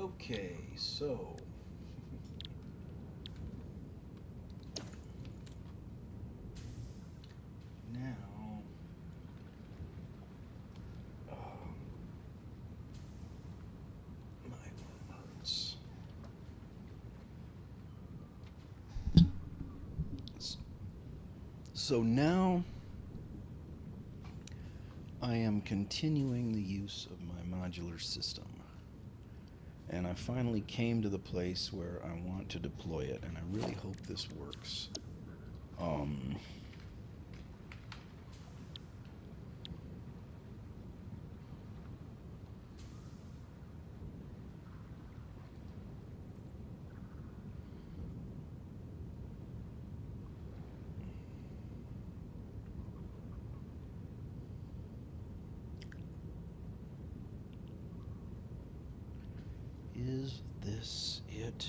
Okay, so now my arm hurts. So now I am continuing the use of my modular system. And I finally came to the place where I want to deploy it, and I really hope this works. Um, is this it?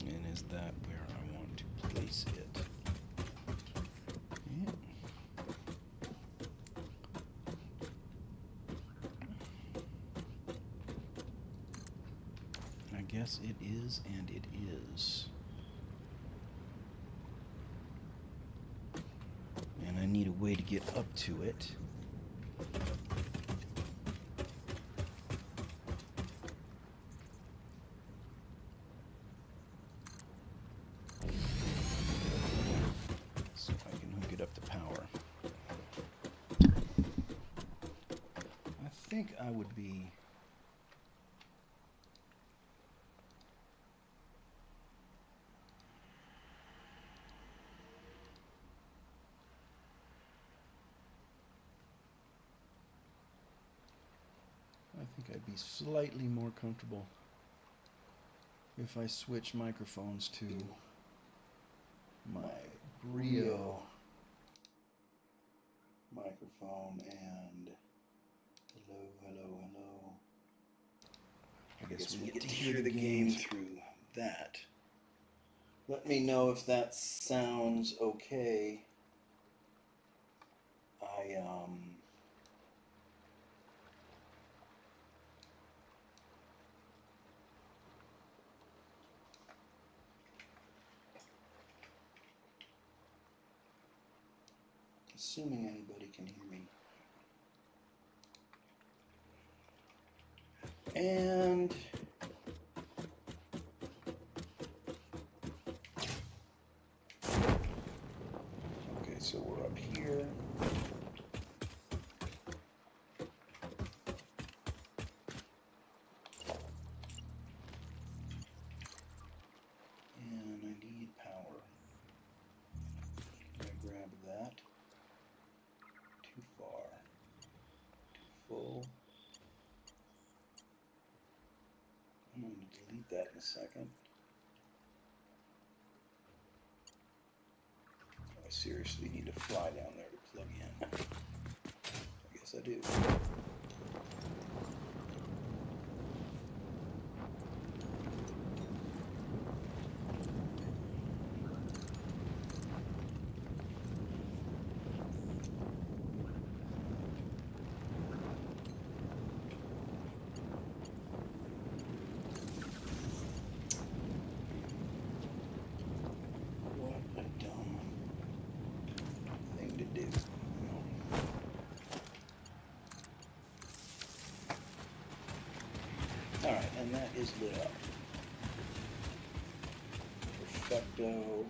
And is that where I want to place it? Yeah. I guess it is, and it is. And I need a way to get up to it. So I can hook it up to power. I think I would be... I think I'd be slightly more comfortable if I switch microphones to my Brio microphone and hello. I guess we get to hear the game through that. Let me know if that sounds okay. Assuming anybody can hear me. And okay, so we're up here. And I need power. I grab that. Too far. Too full. I'm going to delete that in a second. I seriously need to fly down there to plug in. I guess I do. Alright, and that is lit up. Perfecto.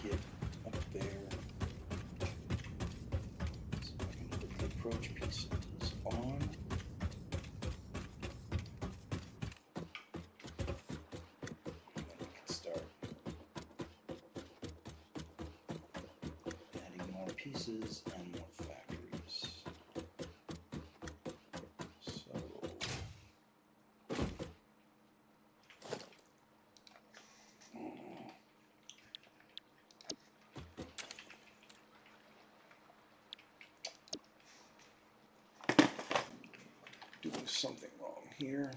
Get up there. So I can put the approach pieces on. And then we can start adding more pieces and more factories. Doing something wrong here.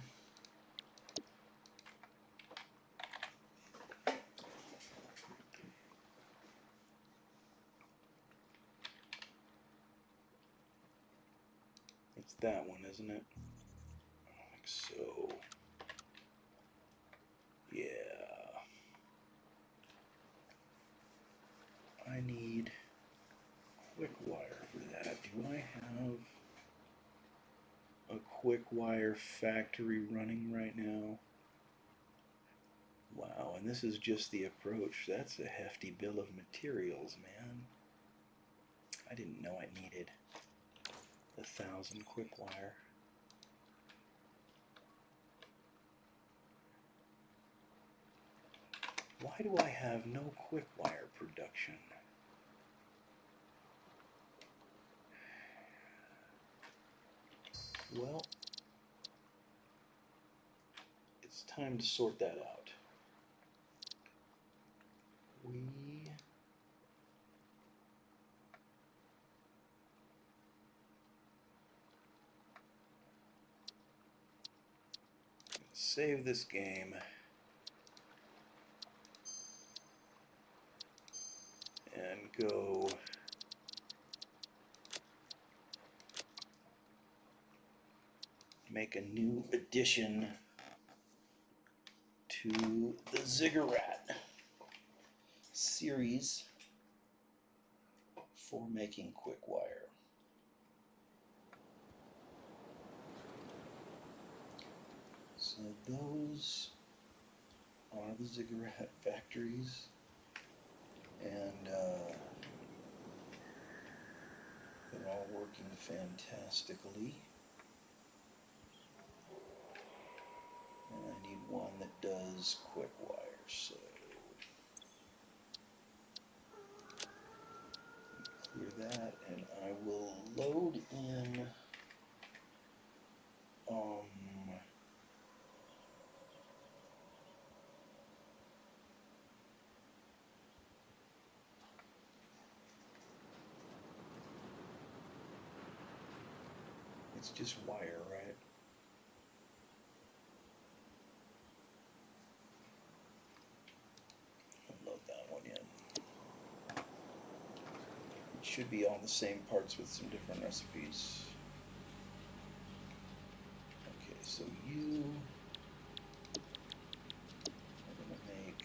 that one, isn't it? Like so. Yeah. I need quick wire for that. Do I have a quick wire factory running right now? Wow, and this is just the approach. That's a hefty bill of materials, man. I didn't know I needed 1,000 quick wire. Why do I have no quick wire production? Well, it's time to sort that out. We save this game and go make a new addition to the Ziggurat series for making quick wire. So those are the Ziggurat factories, and they're all working fantastically. And I need one that does quick wire, so clear that, and I will load in it's just wire, right? I'll load that one in. It should be all the same parts with some different recipes. Okay, so you are going to make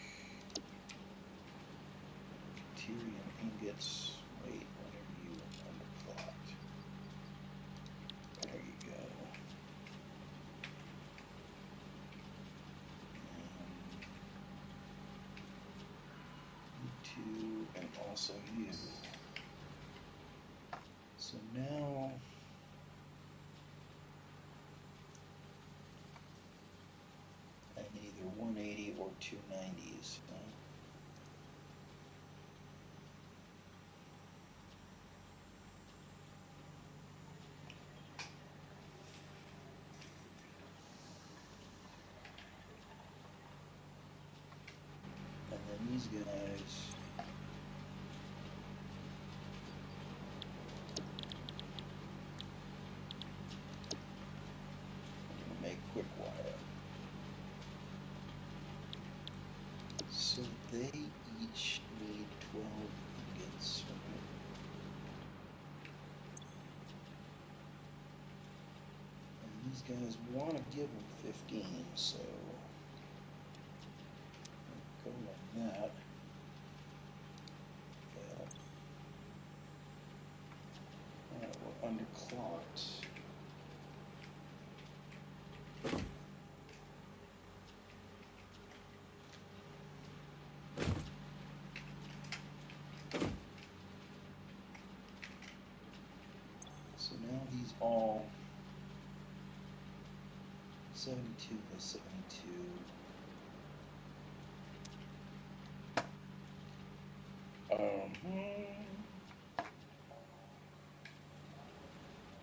deuterium ingots. Wait, whenever you underclocked. There you go. You two, and also you. So now I need either 180 or 290s. And then these guys, I'm gonna make quick wire. So they each need 12 ingots. And these guys want to give them 15, so go like that. Well, alright, we're underclocked. So now these all 72 by 72.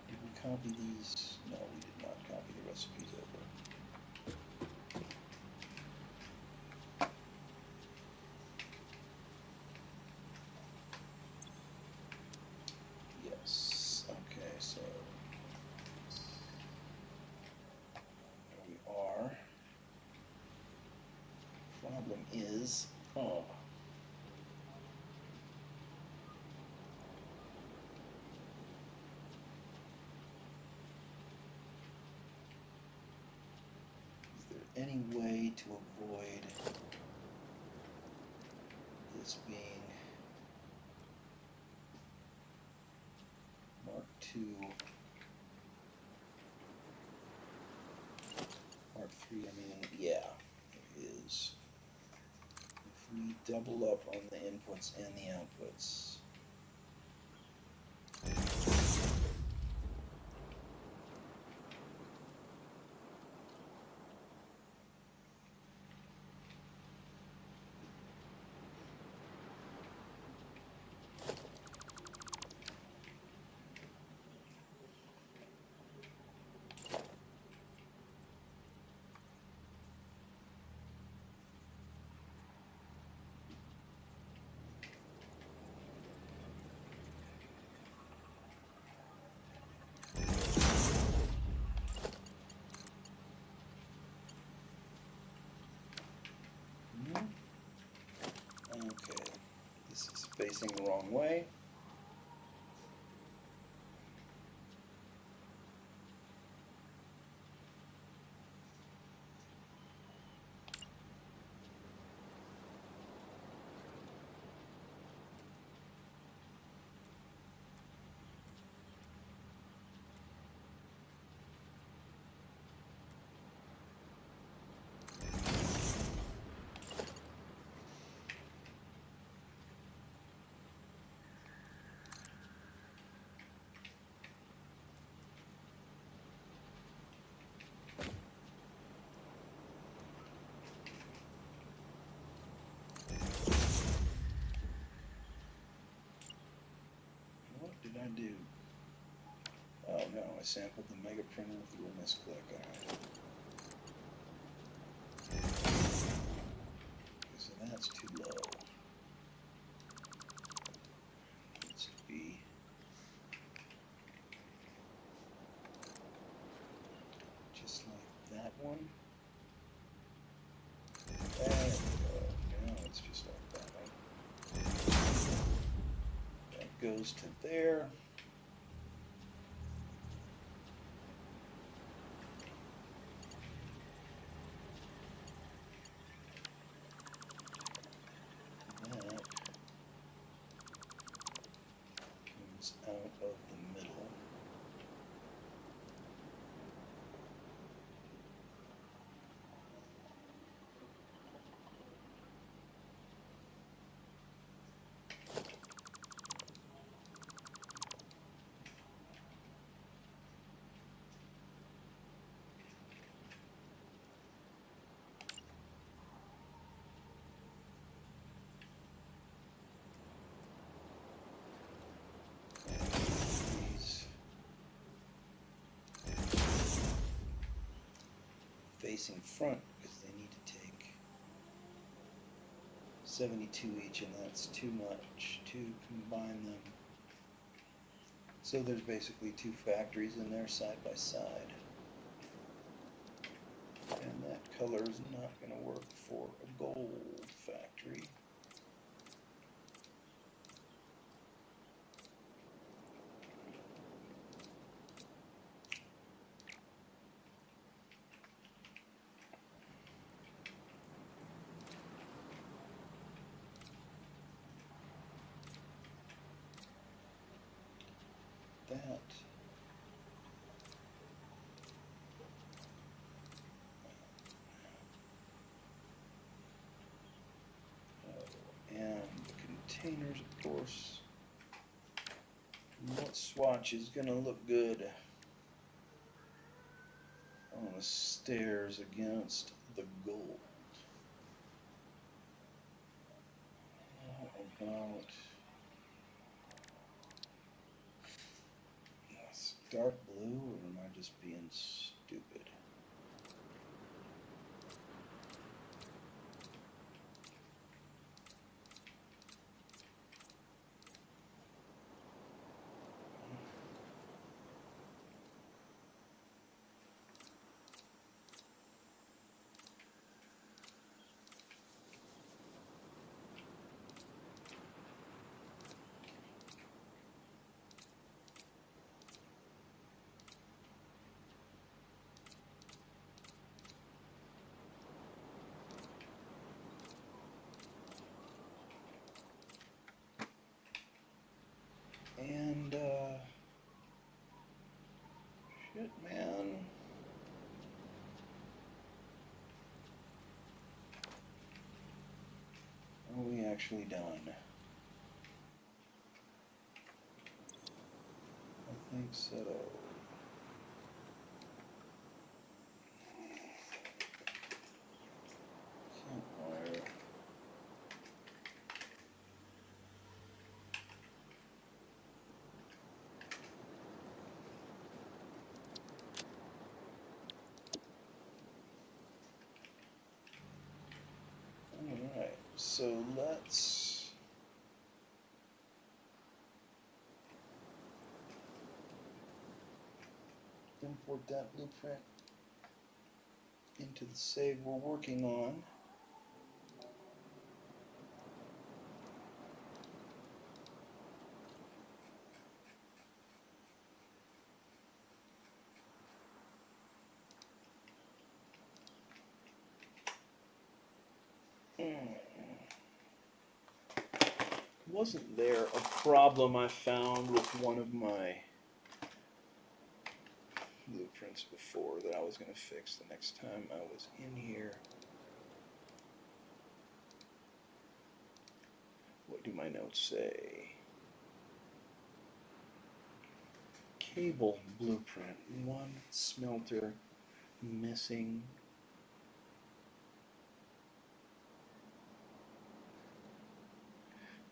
Did we copy these? No, we did not copy the recipes over. Yes. Okay, so there we are. Problem is, oh. any way to avoid this being Mark II, Mark III, I mean, yeah, it is. If we double up on the inputs and the outputs, okay, this is facing the wrong way. What did I do? Oh no, I sampled the mega printer through a misclick. So that's too low. Needs to be just like that one. There we go. Now it's just like that one. That goes to there. Out of the middle. Facing front because they need to take 72 each, and that's too much to combine them. So there's basically two factories in there side by side. And that color is not going to work for a gold factory. That and the containers, of course. What swatch is going to look good on the stairs against the gold? How about dark blue, or am I just being stupid? actually done? I think so. Can't wire. Alright, so let's import that blueprint into the save we're working on. Wasn't there a problem I found with one of my blueprints before that I was going to fix the next time I was in here? What do my notes say? Cable blueprint, one smelter missing.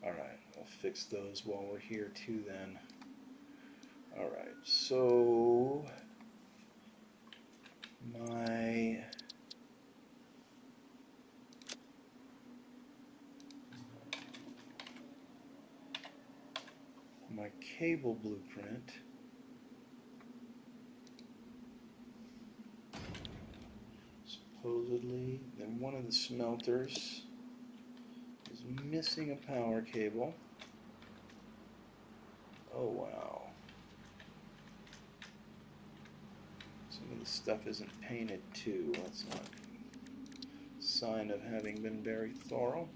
Alright, I'll fix those while we're here too then. Alright, so my cable blueprint supposedly, then one of the smelters is missing a power cable. Oh wow. Some of the stuff isn't painted too. That's not a sign of having been very thorough.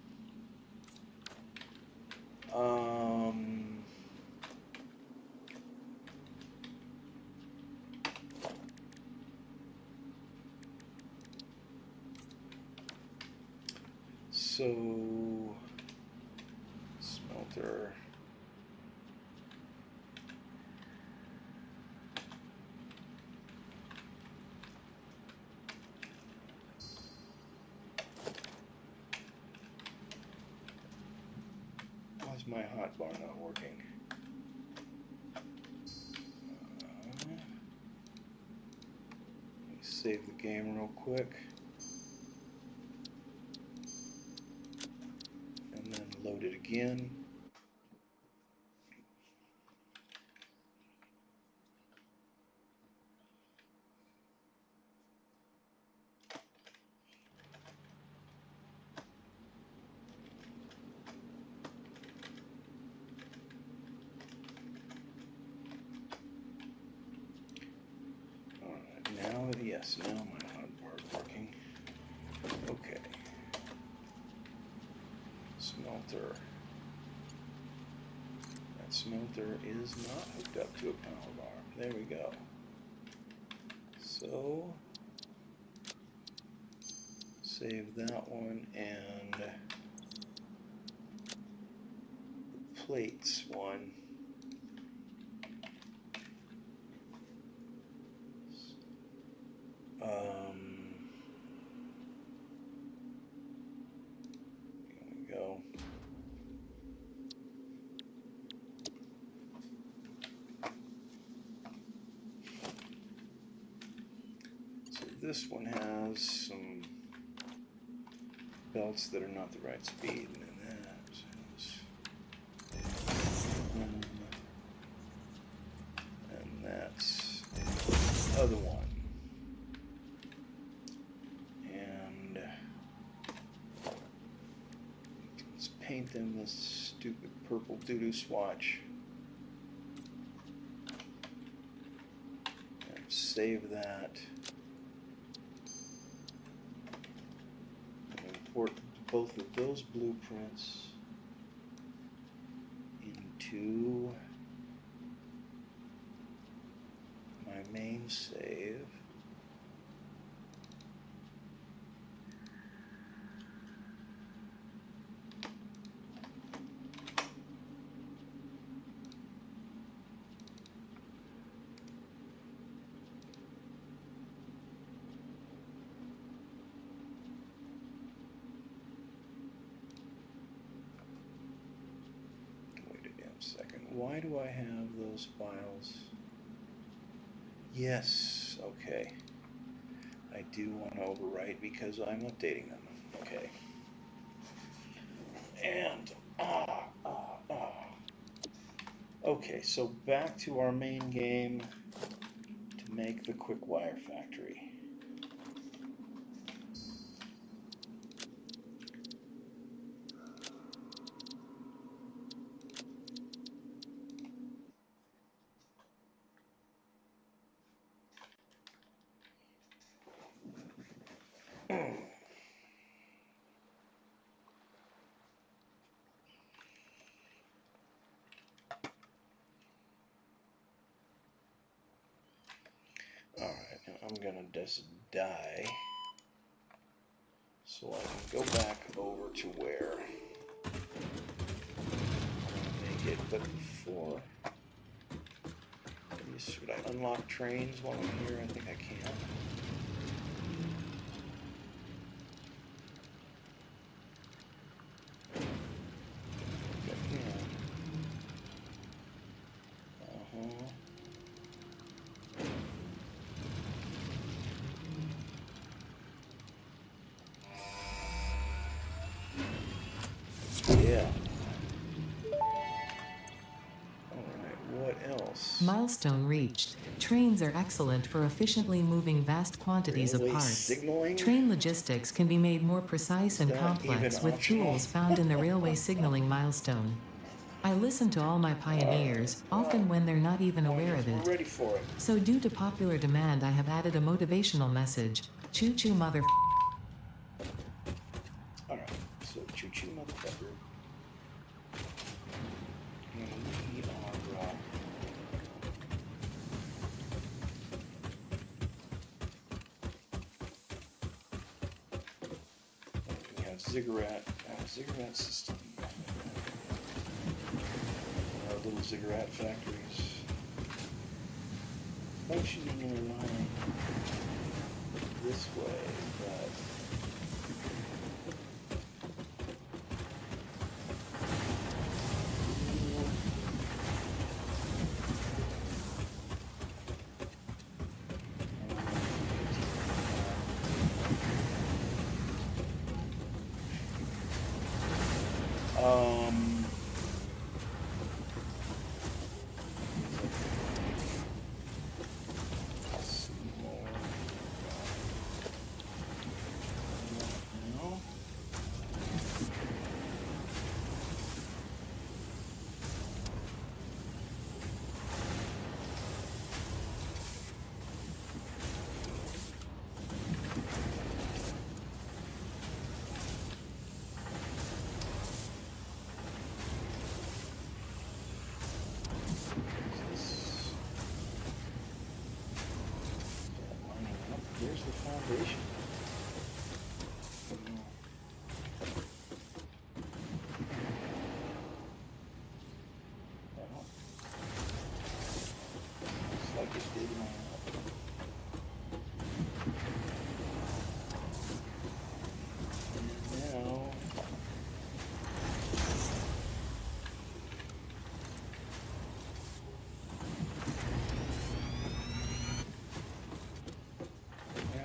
So smelter. Why's my hotbar not working? Let me save the game real quick. And then load it again. Yes, now my hotbar is working. Okay. Smelter. That smelter is not hooked up to a power bar. There we go. So, save that one, and the plates one. Here we go. So this one has some belts that are not the right speed, and then that and that's the other one. And let's paint them this stupid purple doo-doo swatch. And save that. And import both of those blueprints into my main save. second. Why do I have those files? Yes, okay. I do want to overwrite because I'm updating them. Okay. And, okay, so back to our main game to make the quick wire factory. Alright, now I'm gonna just die so I can go back over to where I'm gonna make it, but before, should I unlock trains while I'm here? I think I can. Yeah. Alright, what else? Milestone reached. Trains are excellent for efficiently moving vast quantities of Railway parts. signaling? Train logistics can be made more precise and complex with tools found in the railway signaling milestone. I listen to all my pioneers, often when they're not even aware of it. We're ready for it. So due to popular demand, I have added a motivational message. Choo-choo mother... Alright, so choo-choo motherfucker. And we are, we have ziggurat system. Our little ziggurat factories. Functioning in a line this way, but there's the foundation. Well, looks like it did line up. And now,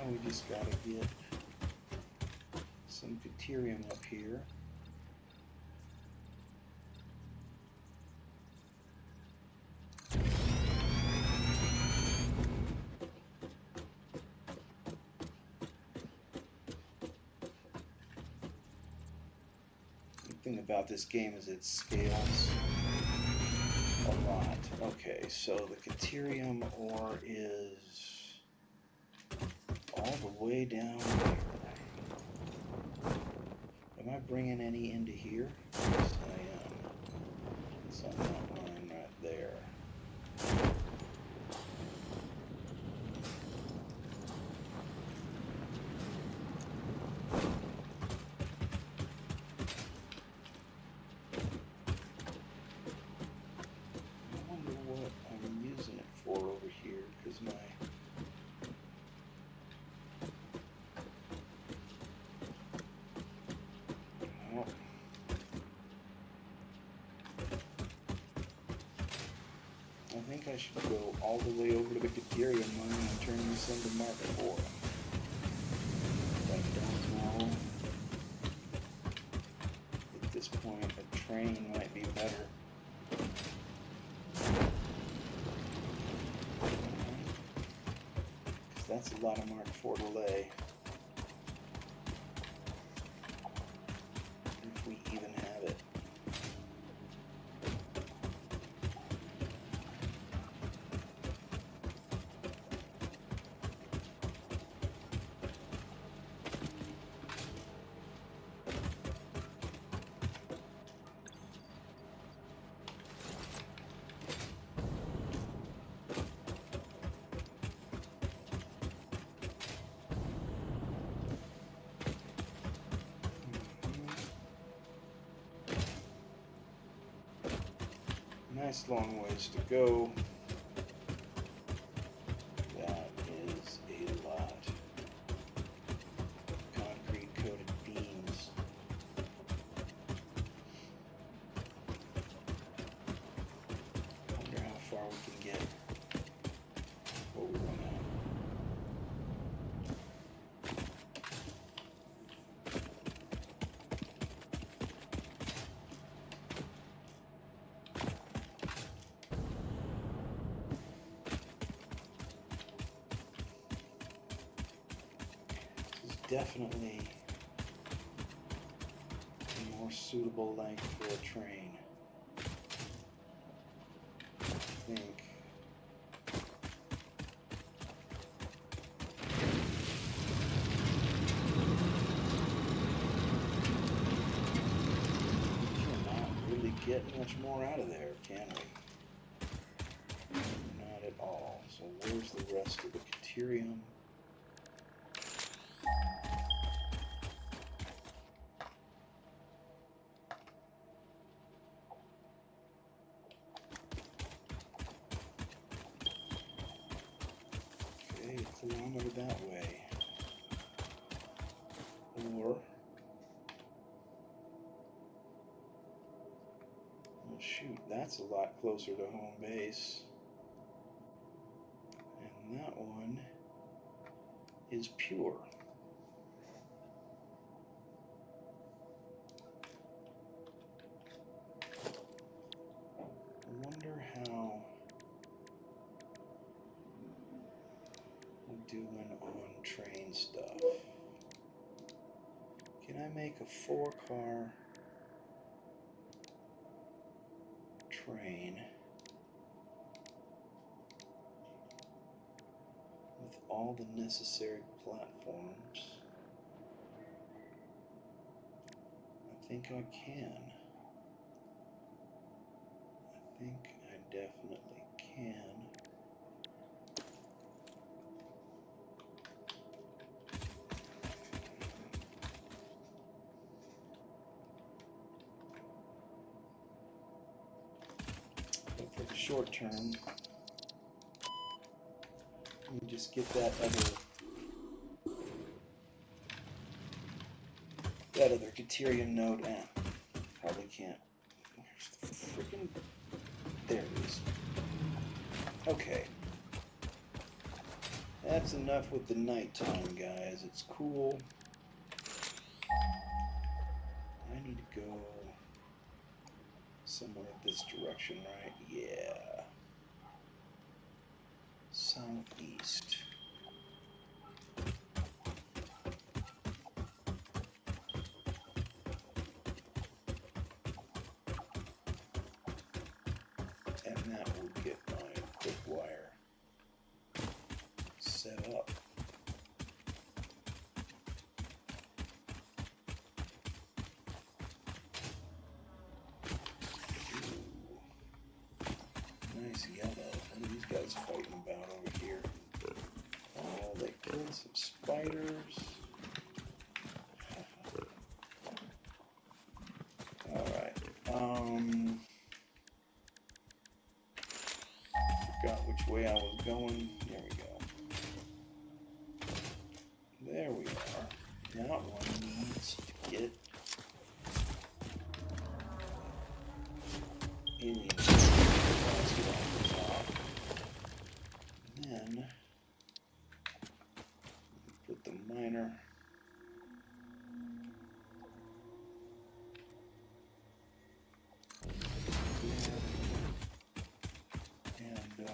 we just gotta get some deuterium up here. The thing about this game is it scales a lot. Okay, so the deuterium ore is all the way down here. Am I bringing any into here? Yes, I am. It's on that line right there. I wonder what I'm using it for over here, because my I should go all the way over to the Cateria mine and turn this into Mark IV. I don't know. At this point, a train might be better. Because that's a lot of Mark IV delay. If we even have it. Nice long ways to go. That is a lot. Concrete coated beams. Wonder how far we can get before we run out. Definitely a more suitable length for a train, I think. We cannot really get much more out of there, can we? Not at all. So where's the rest of the Caterium? Kilometer that way, or well, shoot, that's a lot closer to home base, and that one is pure. I wonder how doing on train stuff. Can I make a 4-car train with all the necessary platforms? I think I can. I think I definitely can. For the short term, let me just get that other Caterium node. Probably can't. Where's the freaking? There it is. Okay. That's enough with the nighttime, guys. It's cool. I need to go somewhere this direction, right? Yeah. Southeast. And that will get my quick wire set up. Nice yellow. What are these guys fighting about over here? Oh, they killed some spiders. Alright. Forgot which way I was going. There we go. There we are. That one needs to get alien. Let's get off the top. liner. And where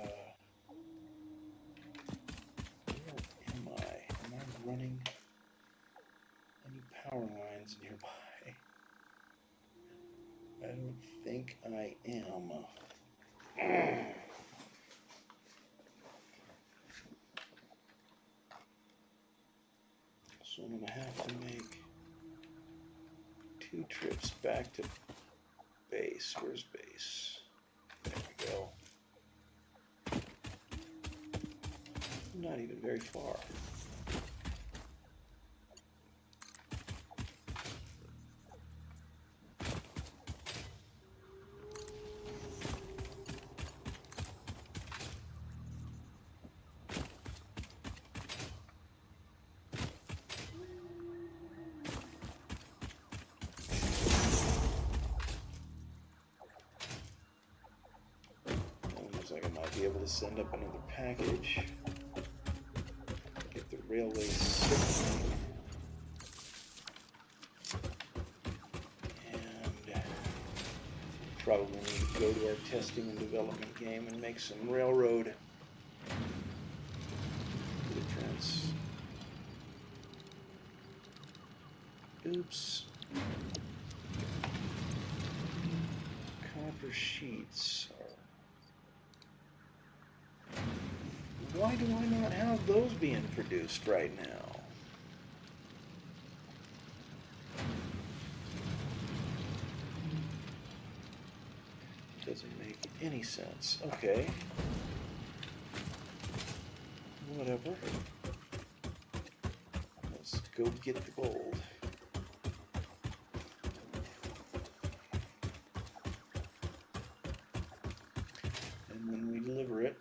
am I? Am I running any power lines nearby? I don't think I am. So I'm going to have to make 2 trips back to base. Where's base? There we go. Not even very far. Looks like I might be able to send up another package. Get the railway signaling. And probably need to go to our testing and development game and make some railroad blueprints. Oops. Copper sheets are... Why do I not have those being produced right now? Doesn't make any sense. Okay. Whatever. Let's go get the gold. And when we deliver it,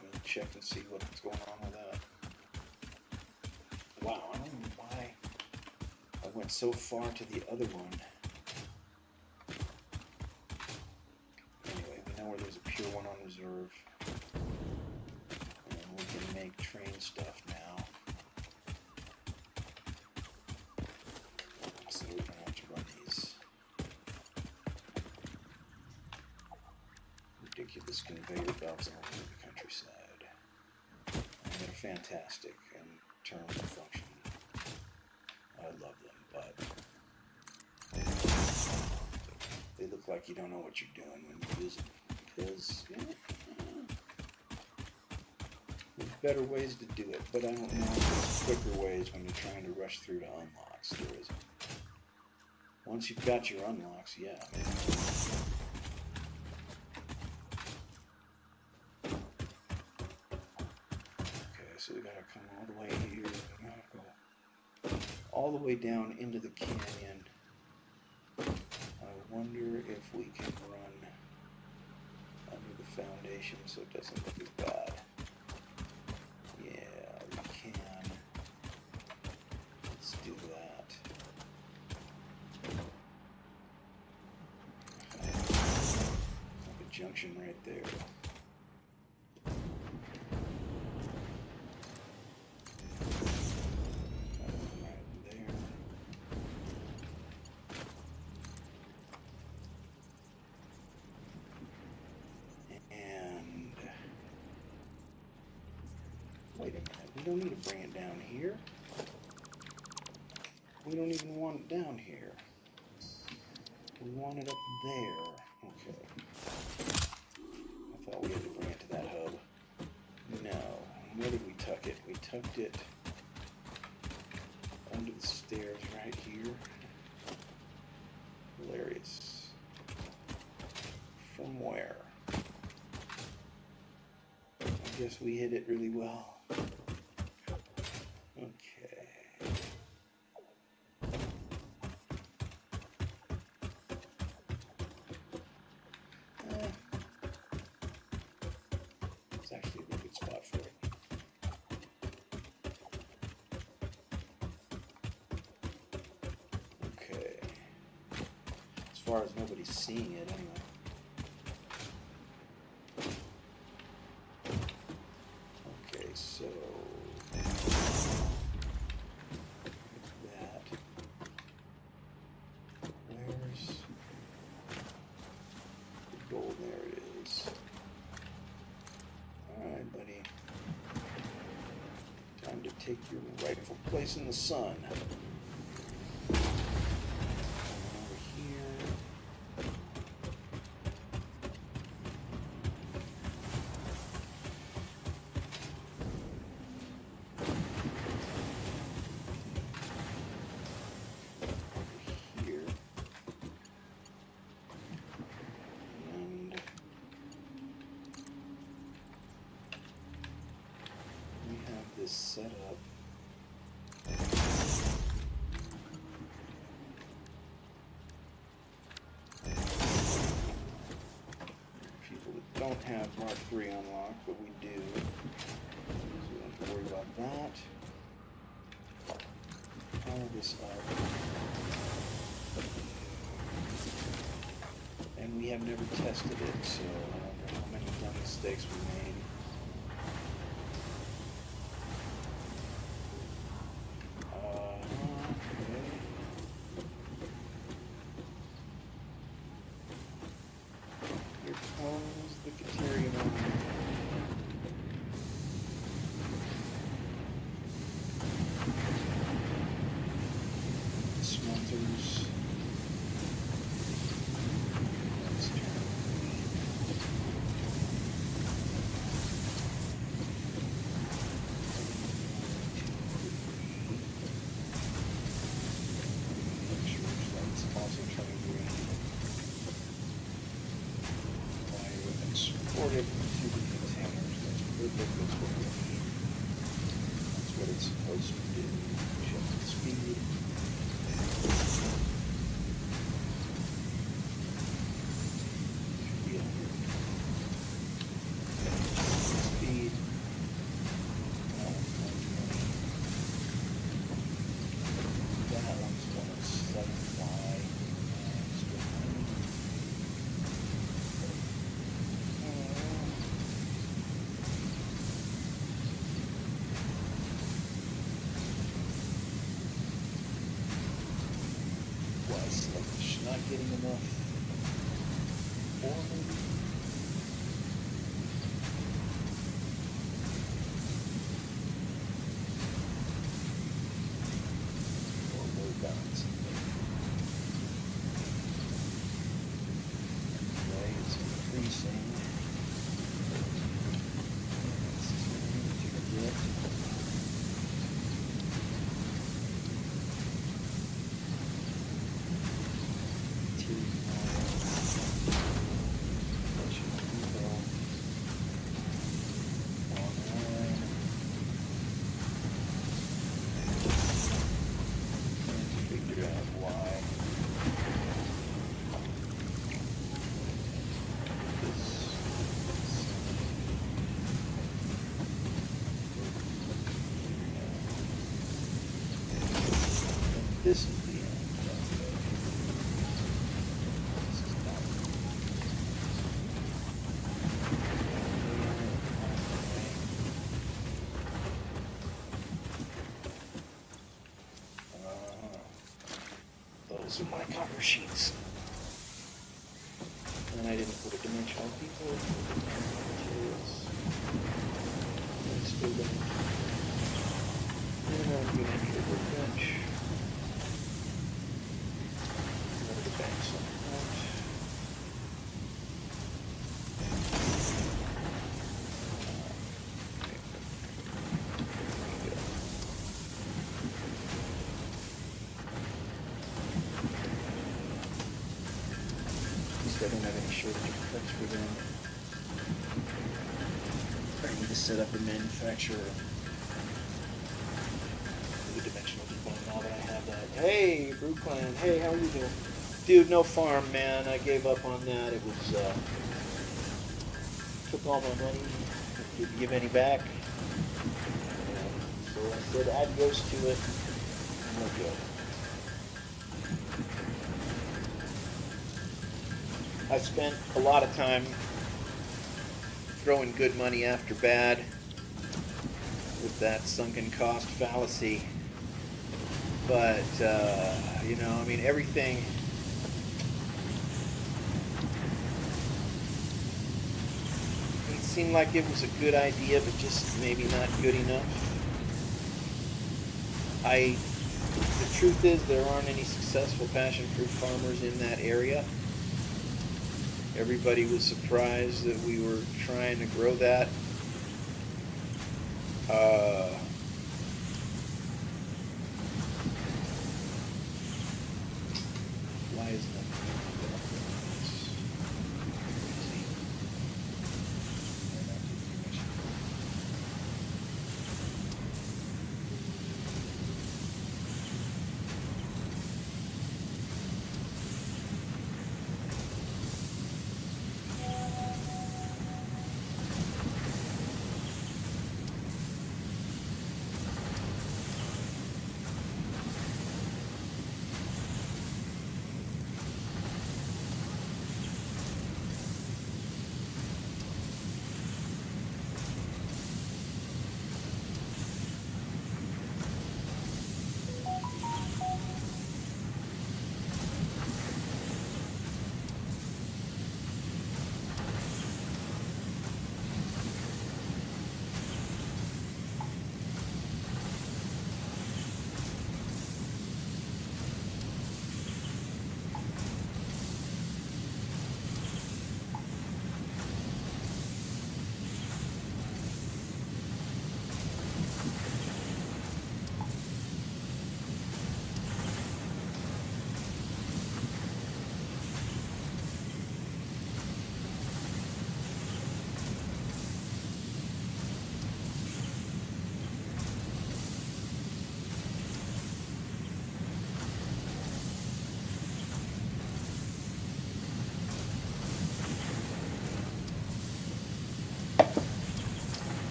we'll check and see what's going on with that. Wow, I don't know why I went so far to the other one. Anyway, we know where there's a pure one on reserve. And we can make train stuff now. So we're going to have to run these ridiculous conveyor belts all over the countryside. And they're fantastic in terms of function. I love them, but they look like you don't know what you're doing when you use them. Because, there's better ways to do it, but I don't know if there's quicker ways when you're trying to rush through to unlocks. There isn't. Once you've got your unlocks, yeah. Okay, so we gotta come all the way here. We gotta go all the way down into the canyon. I wonder if we can run under the foundation so it doesn't look as bad. Yeah, we can. Let's do that. Like a junction right there. Right there. And wait a minute, we don't need to bring it down here. We don't even want it down here. We want it up there. Okay. I thought we had to bring it to that hub. No. Where did we tuck it? We tucked it under the stairs right here. Hilarious. From where? I guess we hit it really well. Okay. It's actually a really good spot for it. Okay. As far as nobody's seeing it, anyway. Okay, so take your rightful place in the sun. Over here. Here. And we have this set up. People that don't have Mark III unlocked, but we do. So we don't have to worry about that. Power this up. And we have never tested it, so I don't know how many dumb mistakes we made. Here comes the Katerium. Smelters. Let's turn It's also turning green. Exported to the containers. That's perfect. That's what we need. That's what it's supposed to do. Check the speed. Should be under speed. That one's 107Y. Was like not getting enough for me. Or low balance. Okay, it's increasing. It's turning to get. Figure out why this is the end. This is not. Those are my copper sheets. And I didn't put a dimensional depot. Materials. Let's do that. And I'm going to need a workbench. Go to the bank somewhat. I don't have any shortage of trucks for them. I need to set up and manufacture a dimensional depot now that I have that. Hey, Brew Clan. Hey, how are you doing? Dude, no farm, man. I gave up on that. It was, took all my money. Didn't give any back. So I said adios to it. And we'll go. I spent a lot of time throwing good money after bad with that sunken cost fallacy. But, you know, I mean, everything... It seemed like it was a good idea, but just maybe not good enough. The truth is there aren't any successful passion fruit farmers in that area. Everybody was surprised that we were trying to grow that. Why is that?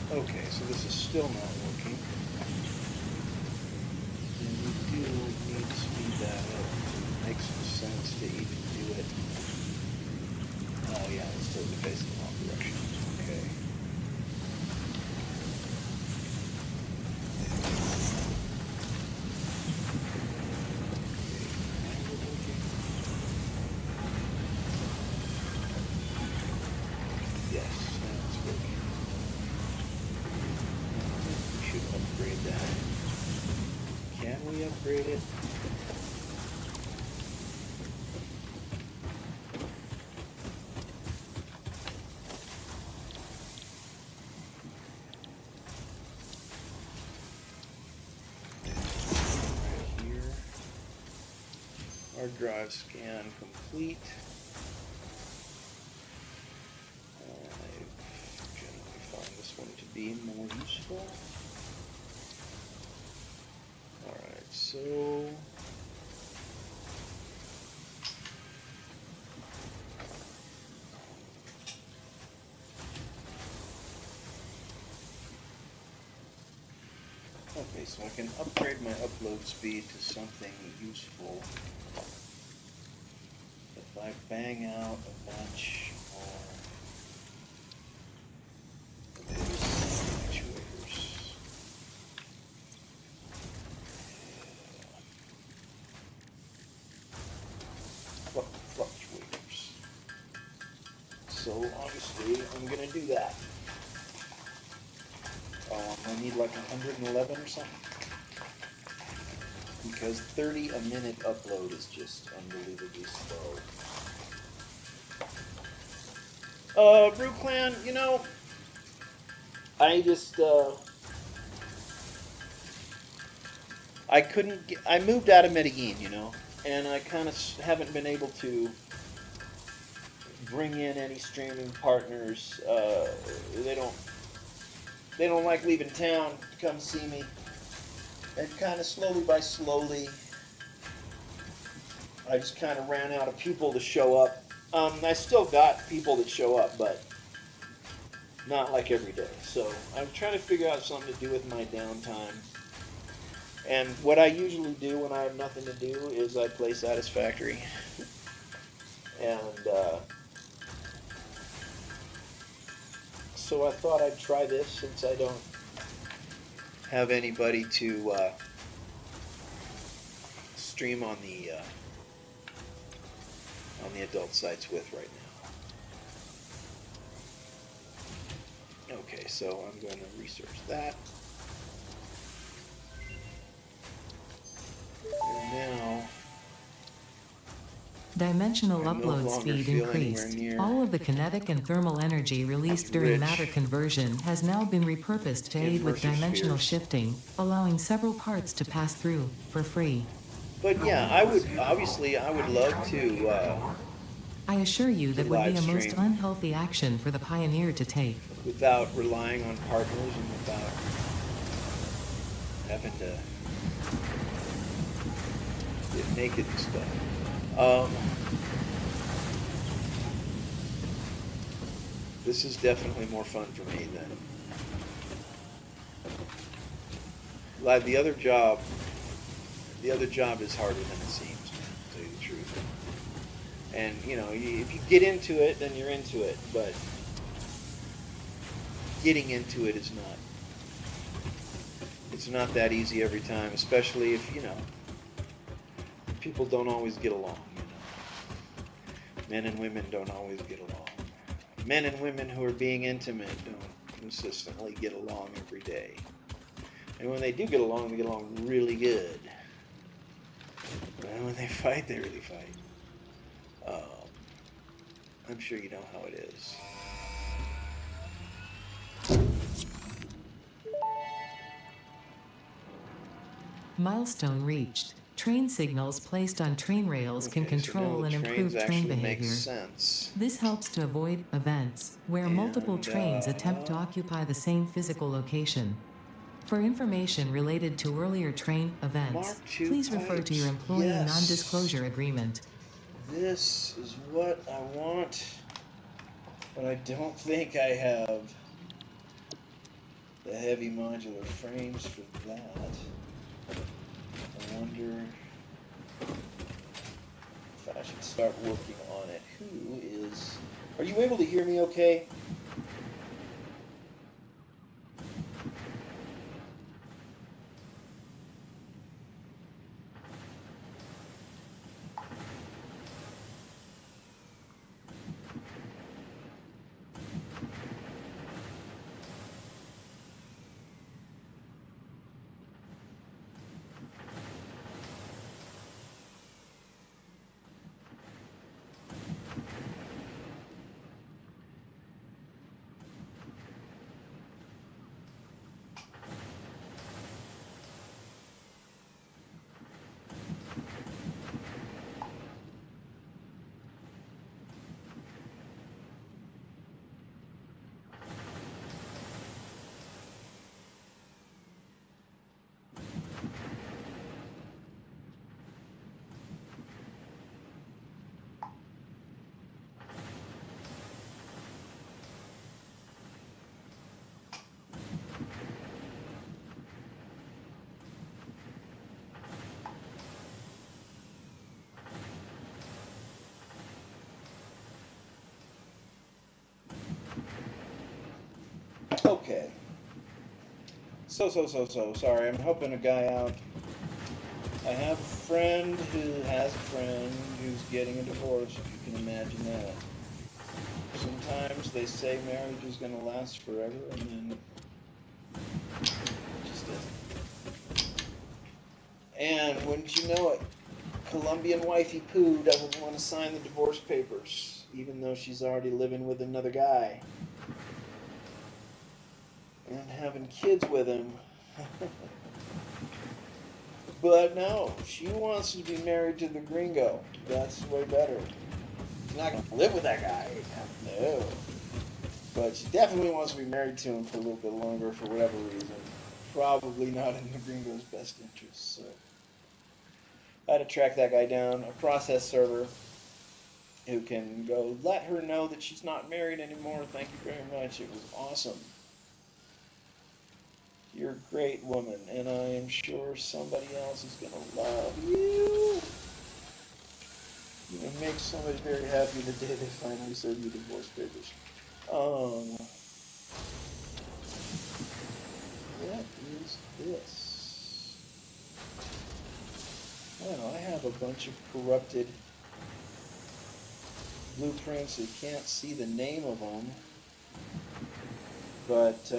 Okay, so this is still not working. And we do need to speed that up. It makes some sense to even do it. Oh yeah, it's totally facing the wrong direction. Okay. Yes, that's working. We should upgrade that. Can we upgrade it? Right here. Hard drive scan complete. I generally find this one to be more useful. Alright, so okay, so I can upgrade my upload speed to something useful if I bang out a bunch more of these actuators. Fluctuators. So obviously I'm gonna do that. I need like 111 or something. Because 30 a minute upload is just unbelievably slow. Brew Clan, you know, I just, I couldn't get, I moved out of Medellin, you know, and I kind of haven't been able to bring in any streaming partners. They don't like leaving town to come see me. And kind of slowly by slowly, I just kind of ran out of people to show up. I still got people that show up, but not like every day. So I'm trying to figure out something to do with my downtime. And what I usually do when I have nothing to do is I play Satisfactory. And so I thought I'd try this since I don't have anybody to stream on the adult sites with right now. Okay, so I'm going to research that. Dimensional I no upload longer speed feel anywhere increased. near All of the kinetic and thermal energy released during rich matter conversion has now been repurposed to aid with inverser dimensional spheres. shifting, allowing several parts to pass through, for free. But yeah, I would love I assure you to that would be live a most stream unhealthy action for the pioneer to take. without relying on partners and without having to get naked and stuff. This is definitely more fun for me than like the other job. The other job is harder than it seems, to tell you the truth. And if you get into it, then you're into it. But getting into it is not. It's not that easy every time, especially if people don't always get along. Men and women don't always get along. Men and women who are being intimate don't consistently get along every day. And when they do get along, they get along really good. But when they fight, they really fight. I'm sure you know how it is. Milestone reached. Train signals placed on train rails can Okay, so now control the and trains improve train actually make behavior. sense. This helps to avoid events where multiple And, trains attempt to occupy the same physical location. For information related to earlier train events, Mark II please refer to your pipes. employee Yes. non-disclosure agreement. This is what I want, but I don't think I have the heavy modular frames for that. I wonder if I should start working on it. Who is... Are you able to hear me okay? Okay. Sorry, I'm helping a guy out. I have a friend who has a friend who's getting a divorce, if you can imagine that. Sometimes they say marriage is going to last forever, and then it just doesn't. And wouldn't you know it, Colombian wifey Pooh doesn't want to sign the divorce papers, even though she's already living with another guy. And having kids with him. But no, she wants to be married to the gringo. That's way better. She's not going to live with that guy. No. But she definitely wants to be married to him for a little bit longer for whatever reason. Probably not in the gringo's best interest. So I had to track that guy down, a process server who can go let her know that she's not married anymore. Thank you very much. It was awesome. You're a great woman, and I am sure somebody else is going to love you. You're going to make somebody very happy the day they finally serve you divorce papers. What is this? Well, I have a bunch of corrupted blueprints. You can't see the name of them, but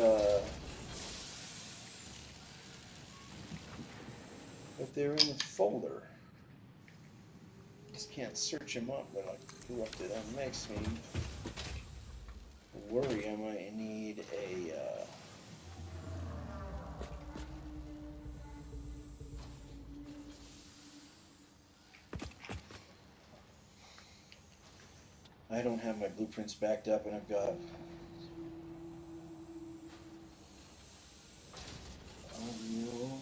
they're in the folder. just can't search them up, but I'll corrupt it. That makes me worry I might need a I don't have my blueprints backed up, and I've got audio.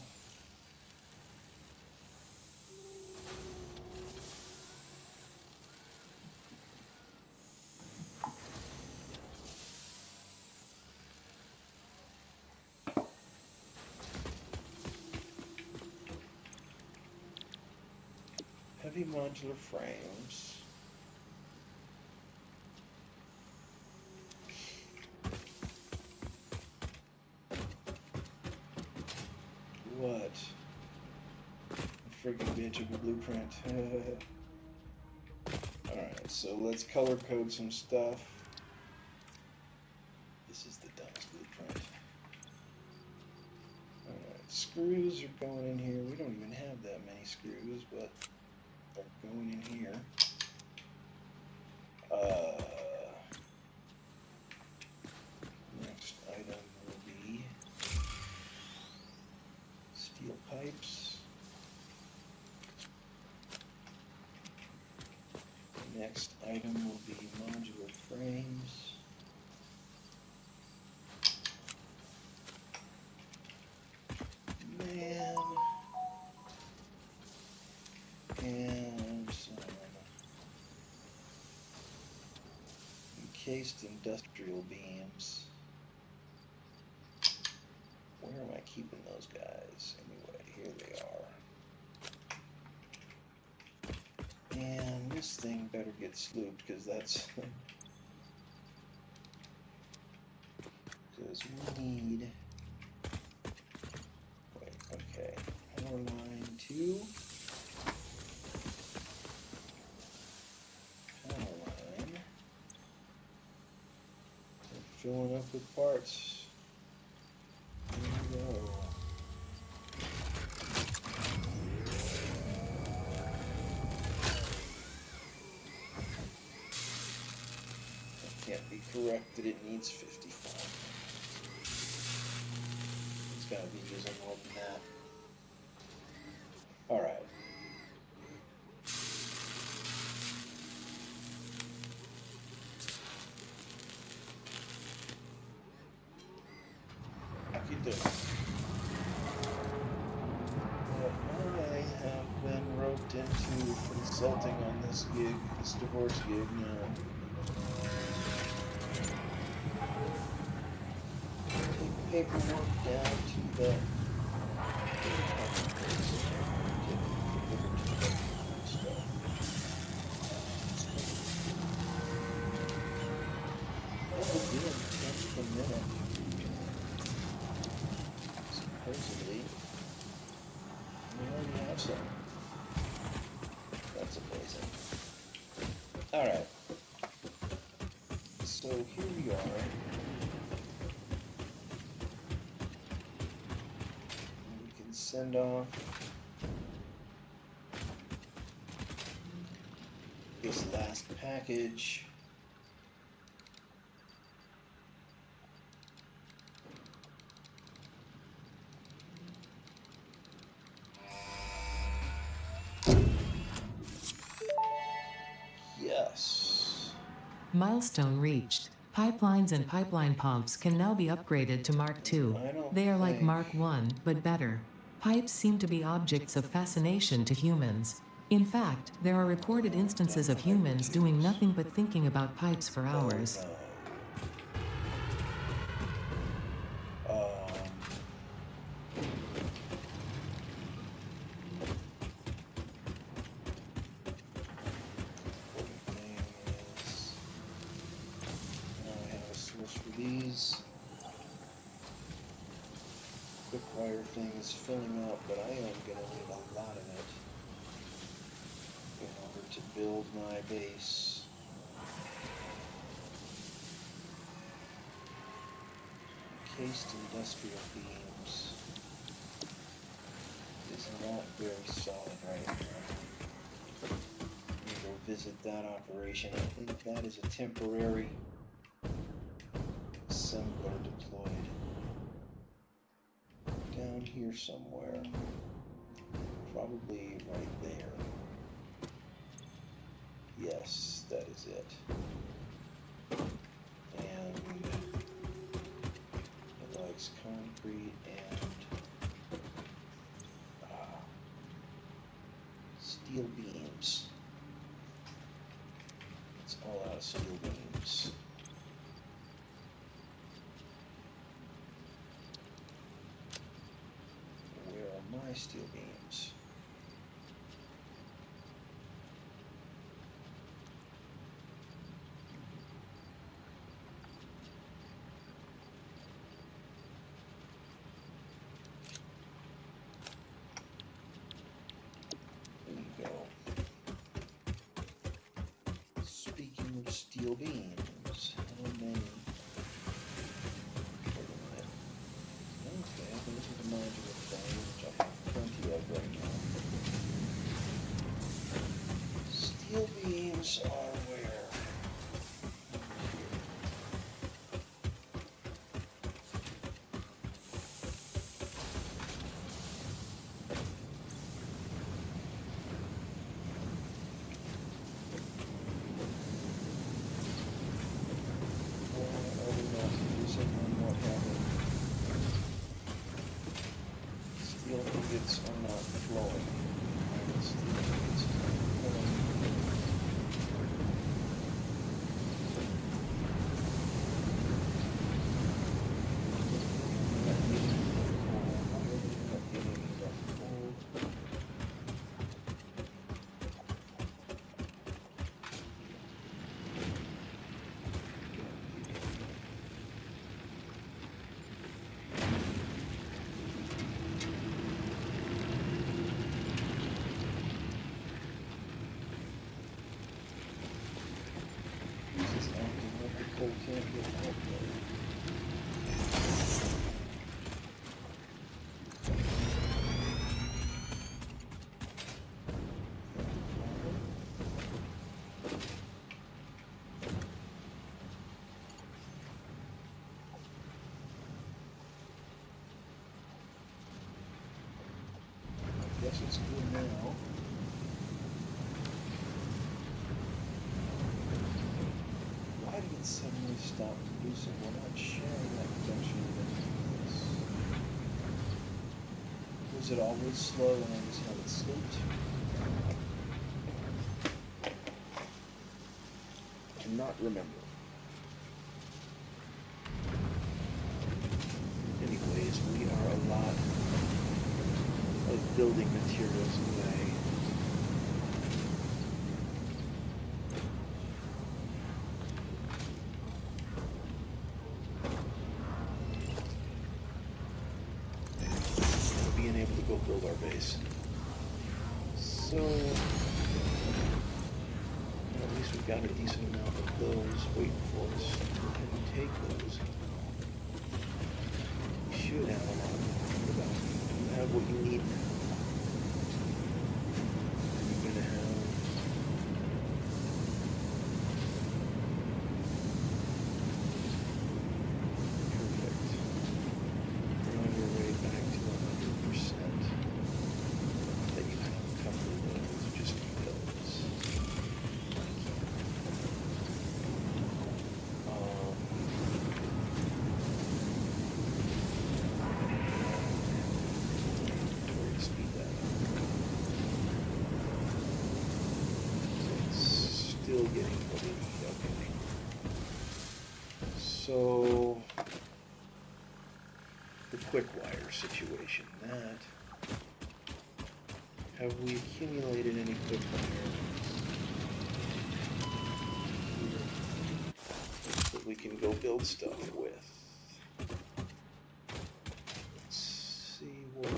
Heavy modular frames. What? A friggin' bitch of a blueprint. Alright, so let's color code some stuff. This is the dumbest blueprint. Alright, screws are going in here. We don't even have that many screws, but they're going in here. Next item will be steel pipes. Next item will be modular frames. Man. And some encased industrial beams. Where am I keeping those guys? Anyway, here they are. And this thing better get slooped, because that's... because we need... Wait, okay. Power line 2. Power line. We're filling up with parts. Here we go. Can't be corrected, it needs 55. It's gotta be using more than that. Alright. How you doing? Well, I have been roped into consulting on this gig, this divorce gig now. Paperwork down to the supposedly we already have some. That's amazing. Alright. So here we are. Send off this last package. Yes. Milestone reached. Pipelines and pipeline pumps can now be upgraded to Mark II. They are like Mark I, but better. Pipes seem to be objects of fascination to humans. In fact, there are reported instances of humans doing nothing but thinking about pipes for hours. Wire thing is filling up, but I am going to need a lot of it in order to build my base. Encased industrial beams is not very solid right now. visit that operation. I think that is a temporary assembler deployed down here somewhere. Probably right there. Yes, that is it. And it likes concrete and steel beams. It's all out of steel beams. Where are my steel beams? There you go. Speaking of steel beams, how many? Wait a minute. Okay, I think this is the modular thing, which I have plenty of right now. Steel beams are where? Why are we not using on what happened? Steel ingots are not flowing. Steel ingots are not flowing. I'm not getting enough coal. This is acting like the coal can't get out there. I guess it's good now. Why did it suddenly stop producing? We're not sharing that production with this. Was it always slow and I just had it slipped? I cannot remember. Anyways, we are a lot of building materials away. Being able to go build our base. So, at least we've got a decent amount of those waiting for us. Can we take those? You should have a lot. You have what you need now. You're gonna have perfect. You're on your way back to 100%. That you have a couple of those just because. To speed that up. So it's still getting what we need. Okay. So the quick wire situation. That. Have we accumulated any quick wire that we can go build stuff with? Let's see what.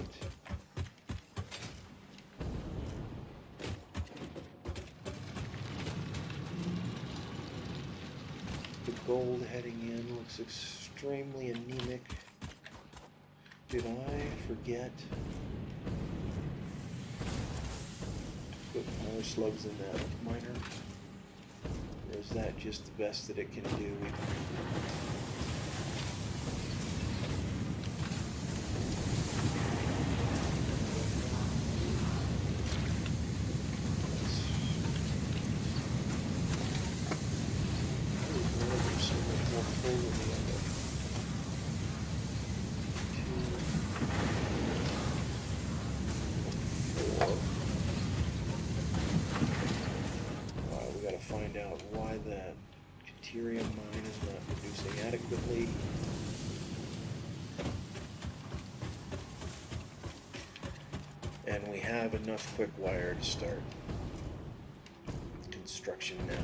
The gold heading in looks extremely anemic. Did I forget to put more slugs in that miner? Or is that just the best that it can do? Find out why that deuterium mine is not producing adequately. And we have enough quick wire to start construction now.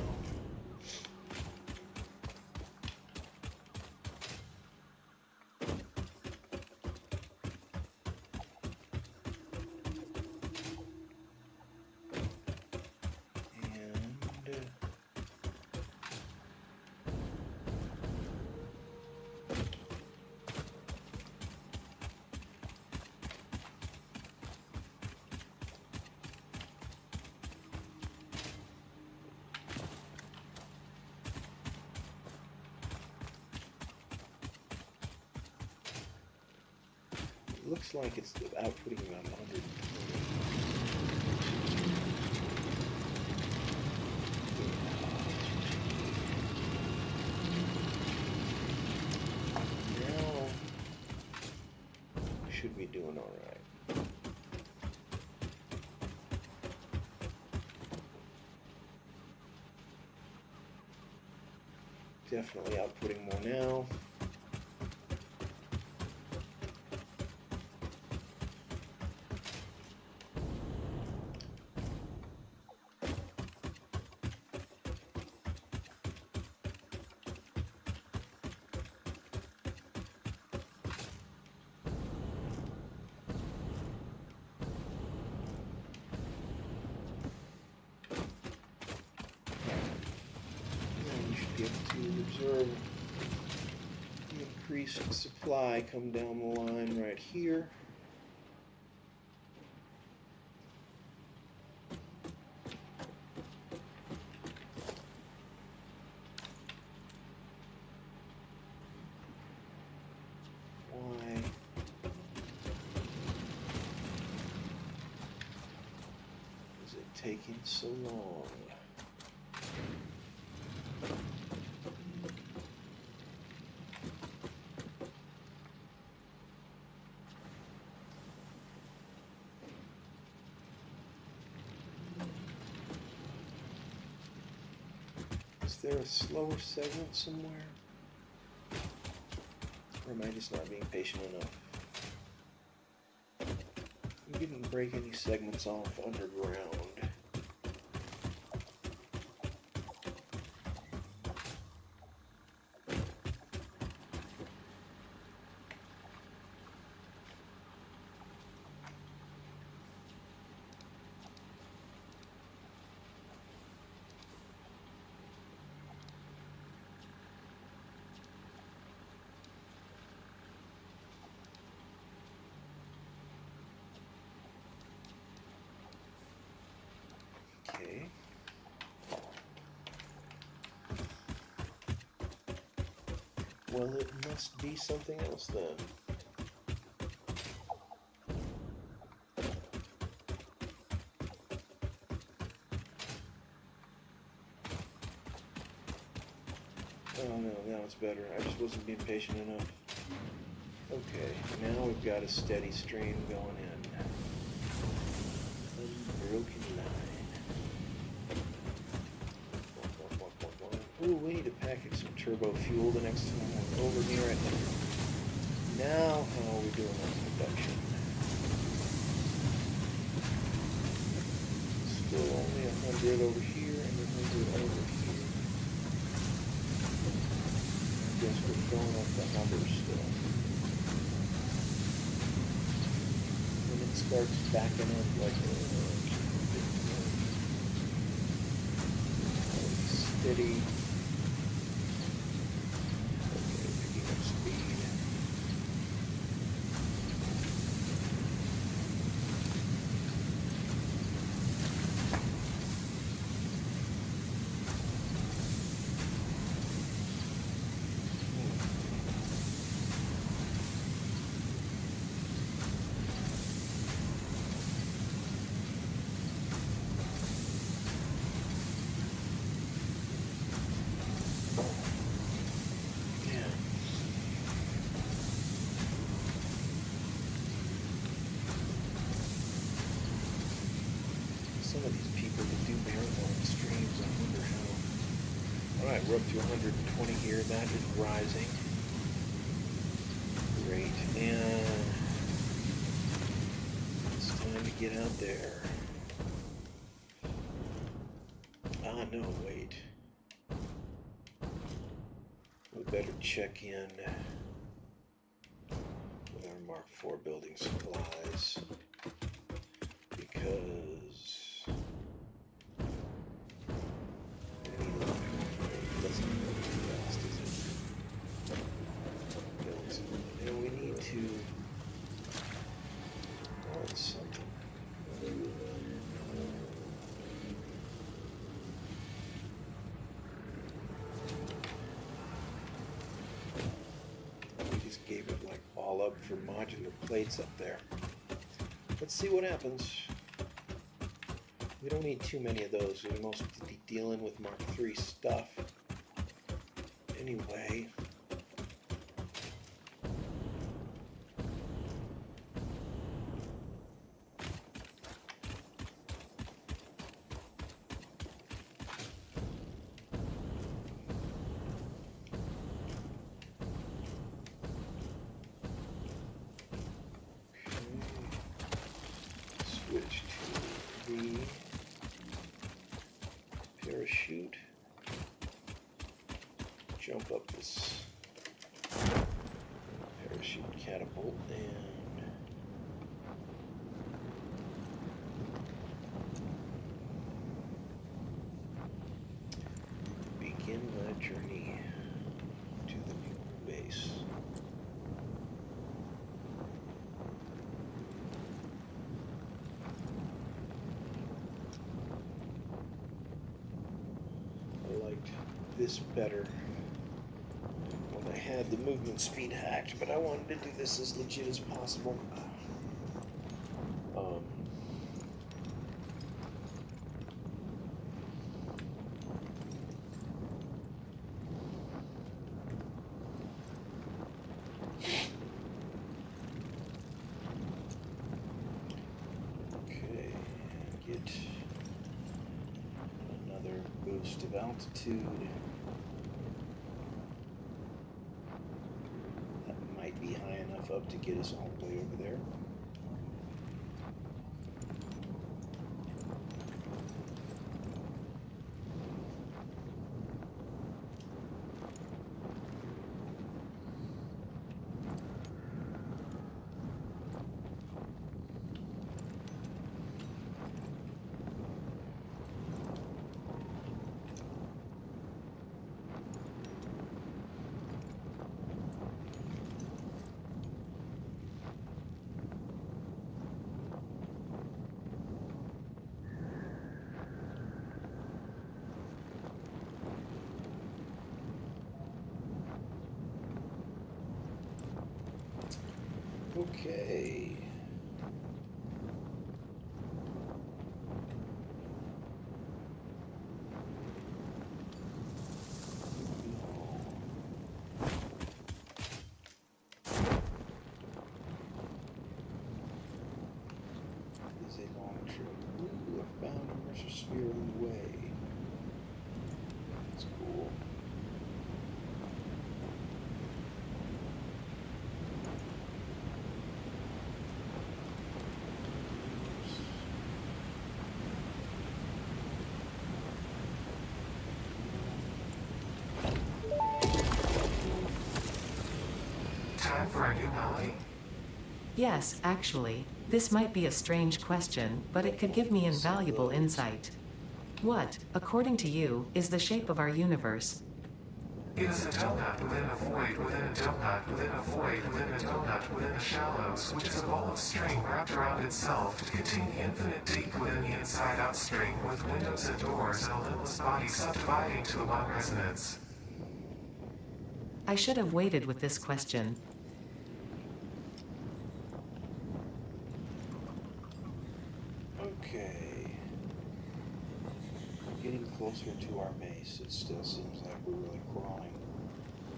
Looks like it's outputting about 120. Now, should be doing all right. Definitely outputting more now. Get to observe the increased supply come down the line right here. Why is it taking so long? Is there a slower segment somewhere? Or am I just not being patient enough? You didn't break any segments off underground. Okay. Well, it must be something else then. Oh no, now it's better. I just wasn't being patient enough. Okay, now we've got a steady stream going in. Unbroken line. Ooh, we need to package some turbo fuel the next time we're over near it. Now, how are we doing on production? Still only 100 over here and 100 over here. I guess we're going up the numbers still. When it starts backing up like steady. Some of these people that do marathon streams, I wonder how. Alright, we're up to 120 here. That is rising. Great. And it's time to get out there. Ah, no, wait. We better check in with our Mark IV building supplies because and we need to learn something. We just gave it like all up for modular plates up there. Let's see what happens. We don't need too many of those. We're mostly dealing with Mark III stuff. Anyway. Switch to the parachute. Jump up this parachute catapult and begin my journey to the new base. I liked this better when I had the movement speed hacked, but I wanted to do this as legit as possible. Okay, get another boost of altitude. That might be high enough up to get us all the way over there. Okay. This is a long trip. Ooh, I found a Mercer sphere on the way. That's cool. Time for a new melody. Yes, actually, this might be a strange question, but it could give me invaluable insight. What, according to you, is the shape of our universe? It is a donut within a void within a donut within a void within a donut within the shallows, which is a ball of string wrapped around itself to contain the infinite deep within the inside-out string, with windows and doors and a limitless body subdividing to the one resonance. I should have waited with this question. Okay. Getting closer to our base. It still seems like we're really crawling.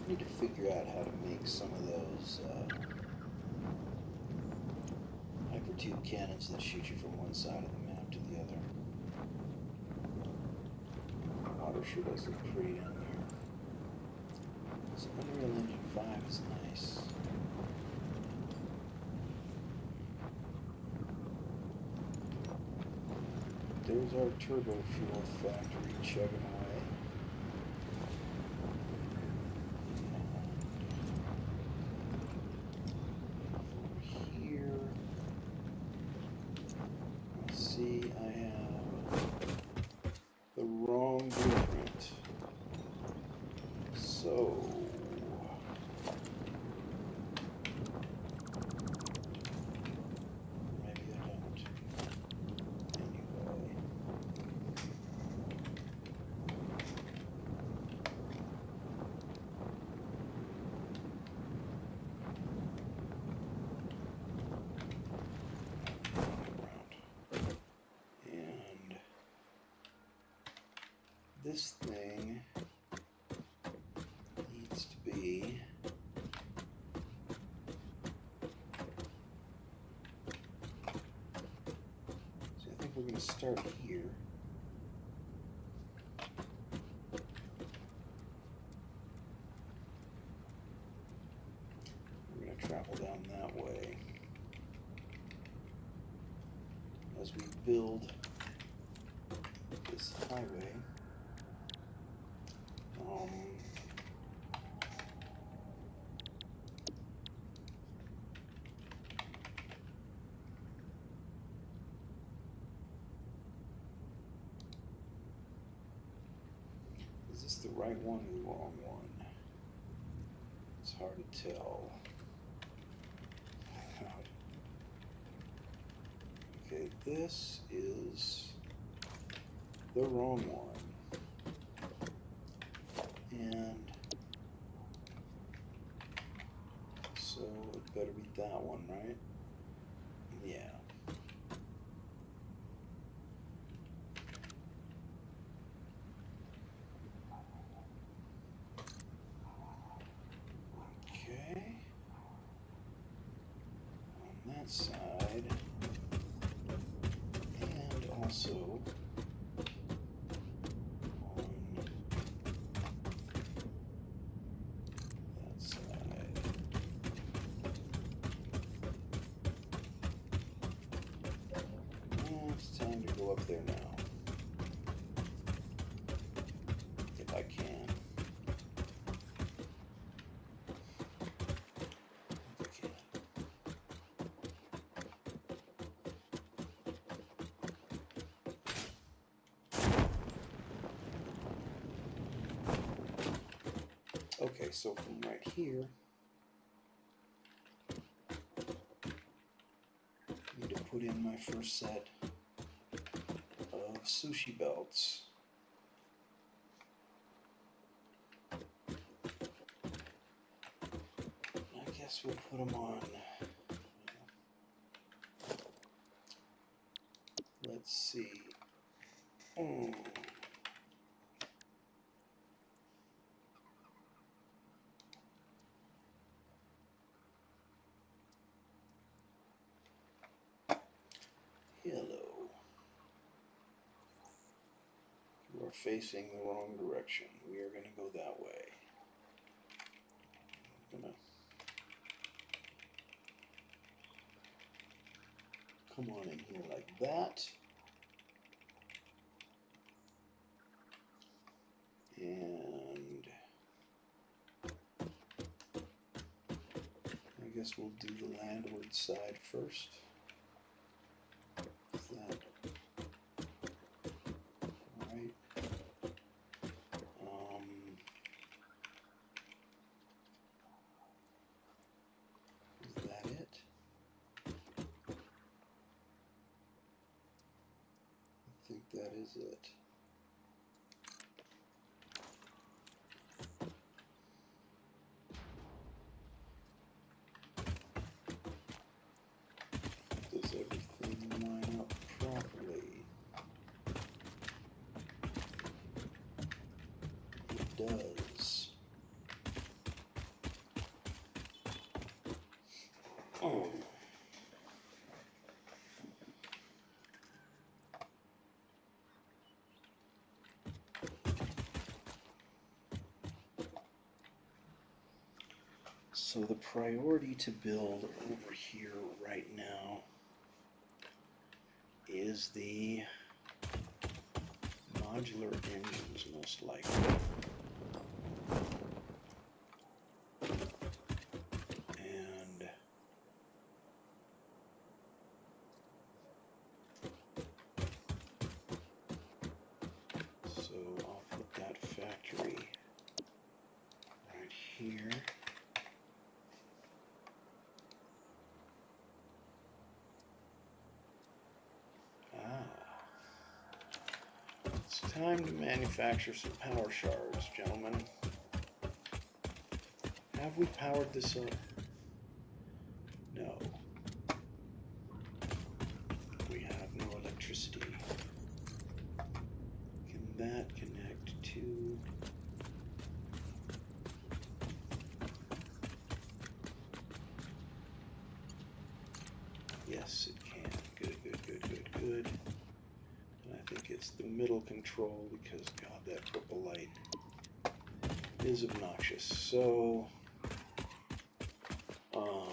We need to figure out how to make some of those hypertube cannons that shoot you from one side of the map to the other. sure does look pretty down there. This Unreal Engine 5 is nice. There's our turbo fuel factory chugging away. Over here, let's see, I have the wrong blueprint. So, maybe I don't. Anyway. And this thing needs to be so I think we're going to start here. We're going to travel down that way as we build this highway. Is this the right one or the wrong one? It's hard to tell. Okay, this is the wrong one. And so it better be that one, right? Yeah. Okay. On that side. And also that side. It's time to go up there now. If I can. If I can. Okay, so from right here, I need to put in my first set of sushi belts. I guess we'll put them on. Let's see. Hello. You are facing the wrong direction. We are going to go that way. I'm going to come on in here like that. And I guess we'll do the landward side first. Is that right? Is that it? I think that is it. Does everything line up properly? It does. Oh. So the priority to build over here right now is the modular engines, most likely. And so I'll put that factory right here. It's time to manufacture some power shards, gentlemen. Have we powered this up? No. We have no electricity. Can that connect to... Yes, it can. Good, good, good, good, good. And I think it's the middle control because, God, that purple light is obnoxious. So, no,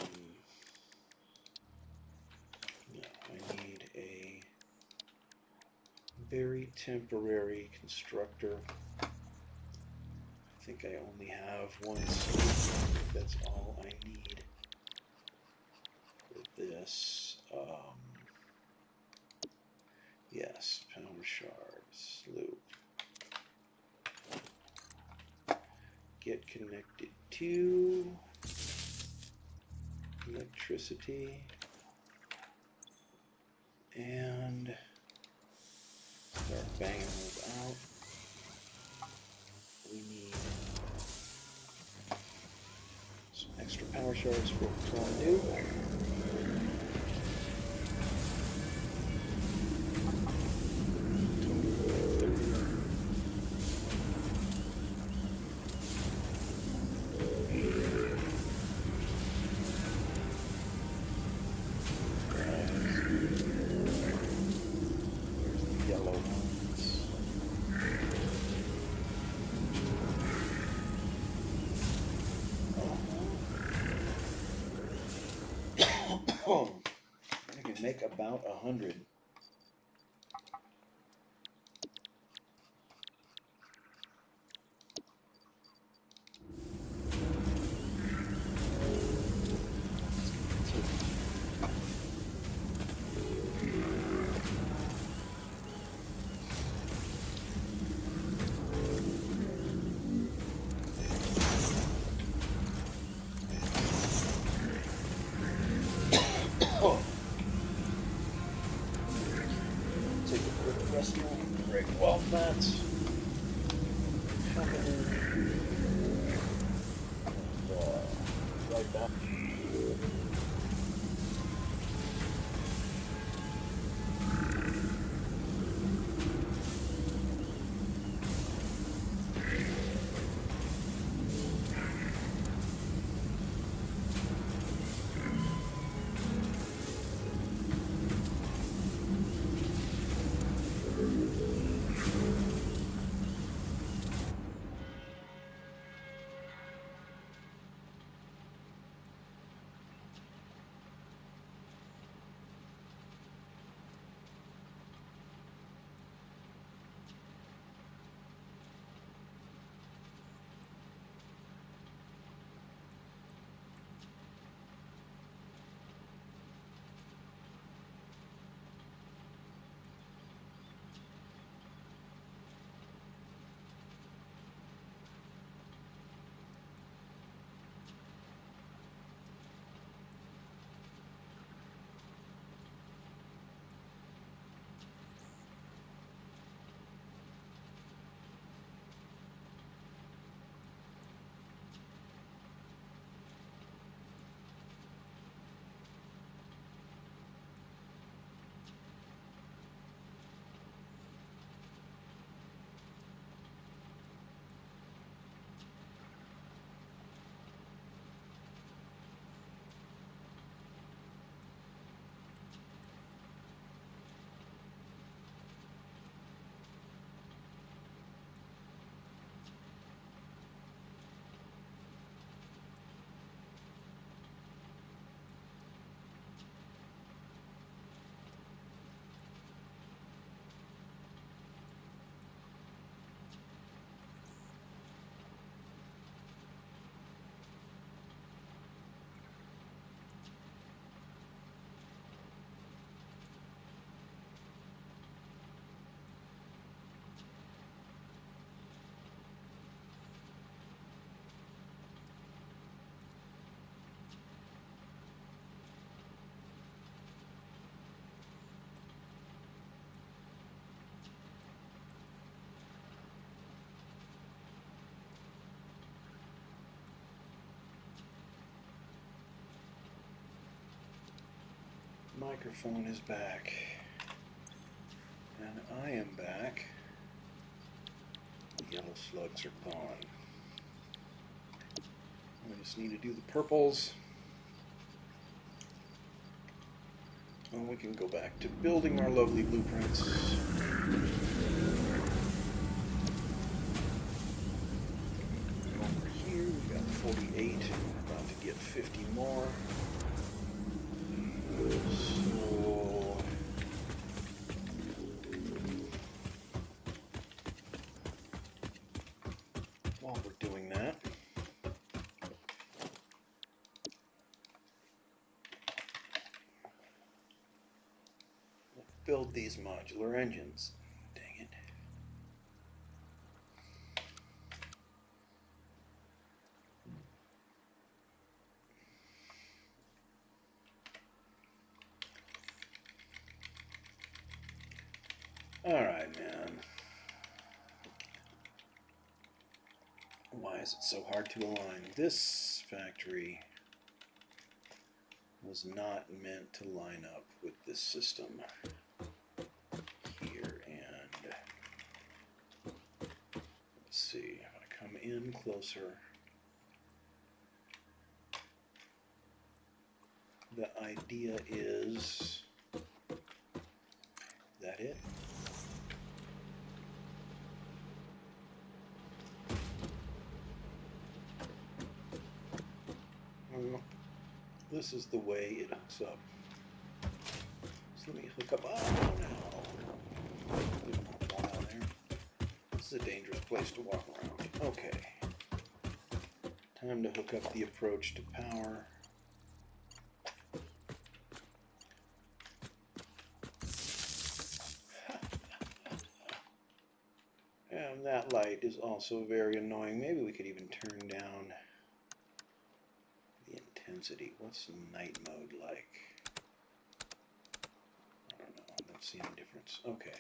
I need a very temporary constructor. I think I only have one sleeve. That's all I need for this. Yes, power shards, loop. Get connected to electricity. And start banging those out. We need some extra power shards for what we're trying to do. I can make about 100. Take a quick rest break while that's happening. And, right back. microphone is back. And I am back. The yellow slugs are gone. I just need to do the purples. And we can go back to building our lovely blueprints. Over here we got 48. We're about to get 50 more. So while we're doing that, we'll build these modular engines. Dang it. Alright, man. Why is it so hard to align? This factory was not meant to line up with this system here, and let's see, if I come in closer, the idea is that it? This is the way it hooks up. So let me hook up. Oh no! There's not a while there. This is a dangerous place to walk around. Okay. Time to hook up the approach to power. And that light is also very annoying. Maybe we could even turn down the intensity. What's night mode like? I don't know. I don't see any difference. Okay.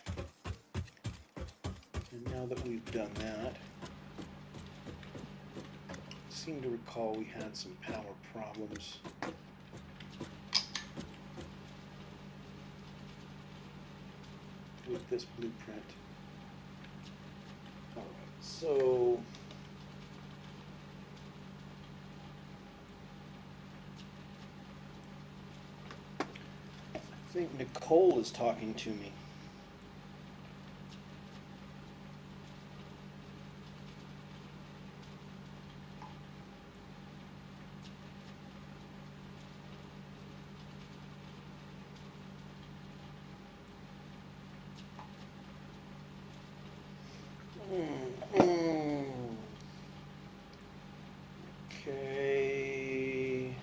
And now that we've done that, I seem to recall we had some power problems. With this blueprint. Alright, so I think Nicole is talking to me. Okay.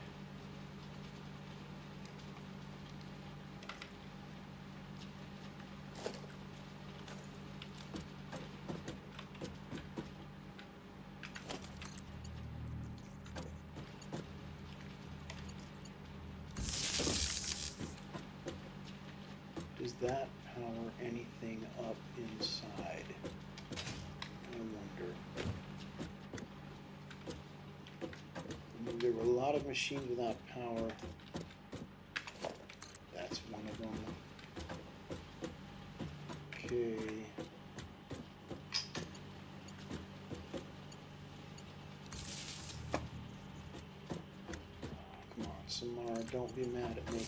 Does that power anything up inside? I wonder. I mean, there were a lot of machines without power. That's one of them. Okay. Come on, Samara, don't be mad at me.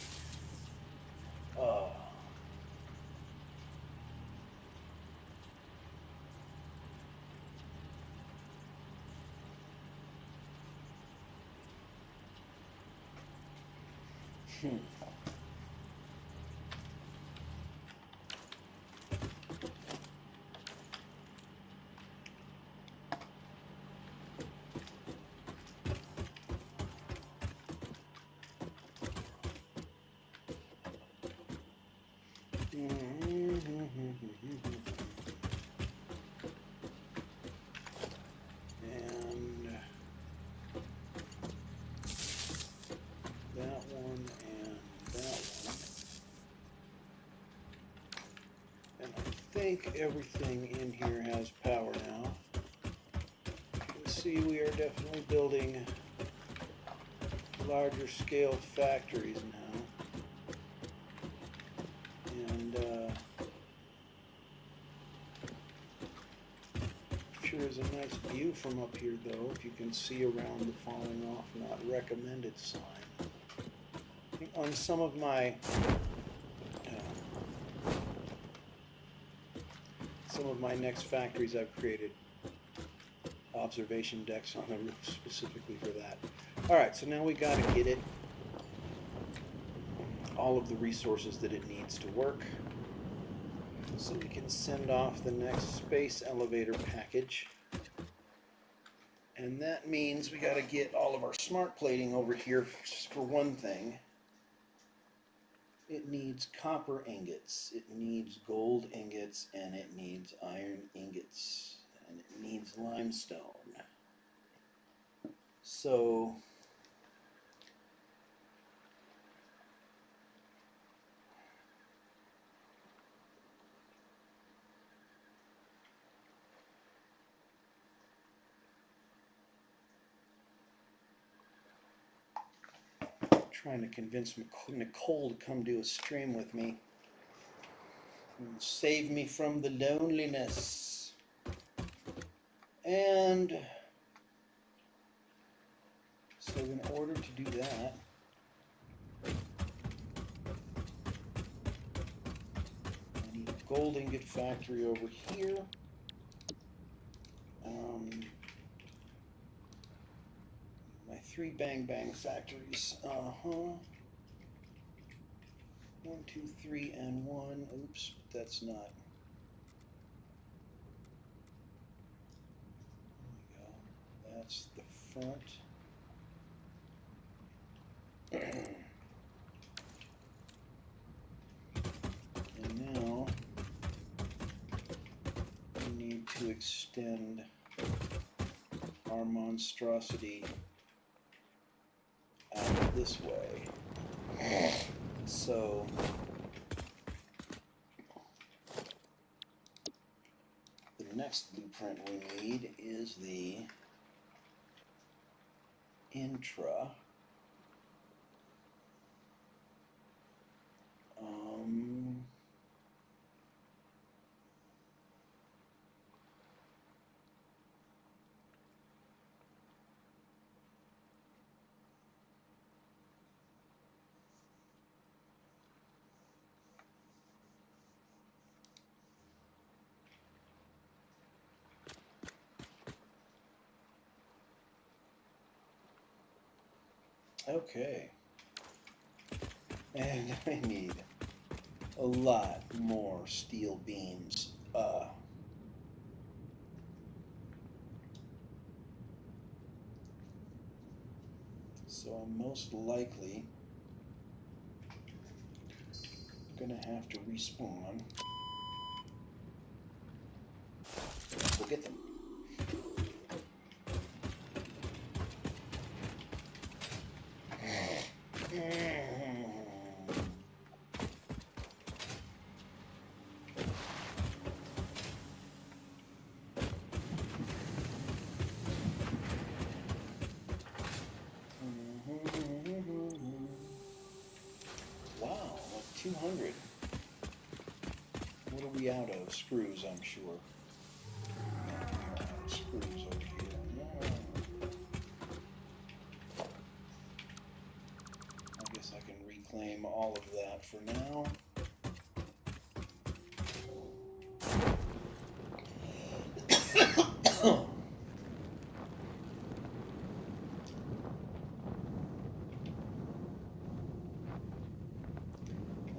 And that one and that one. And I think everything in here has power now. You can see we are definitely building larger scale factories now. there's a nice view from up here, though, if you can see around the falling off not recommended sign. On some of my next factories, I've created observation decks on the roof specifically for that. All right, so now we got to get it all of the resources that it needs to work, so we can send off the next space elevator package. And that means we got to get all of our smart plating over here for one thing. It needs copper ingots, it needs gold ingots, and it needs iron ingots, and it needs limestone. So trying to convince Nicole to come do a stream with me and save me from the loneliness. And so in order to do that, I need a gold ingot factory over here. My 3 bang bang factories. 1, 2, 3, and 1. Oops, that's not. There we go. That's the front. And now we need to extend our monstrosity out this way. So the next blueprint we need is the intra. Okay. And I need a lot more steel beams. So I'm most likely gonna have to respawn. Go get them. Wow, like 200. What are we out of? Screws, I'm sure. Yeah, we're out of screws over here. I guess I can reclaim all of that for now.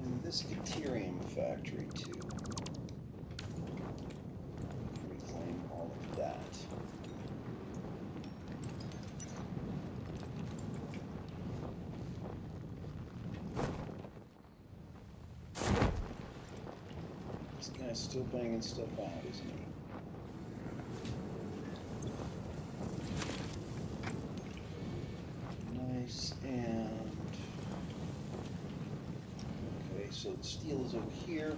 And this deuterium factory too. Reclaim all of that. This guy's still banging stuff out, isn't he? Nice, and okay, so the steel is over here.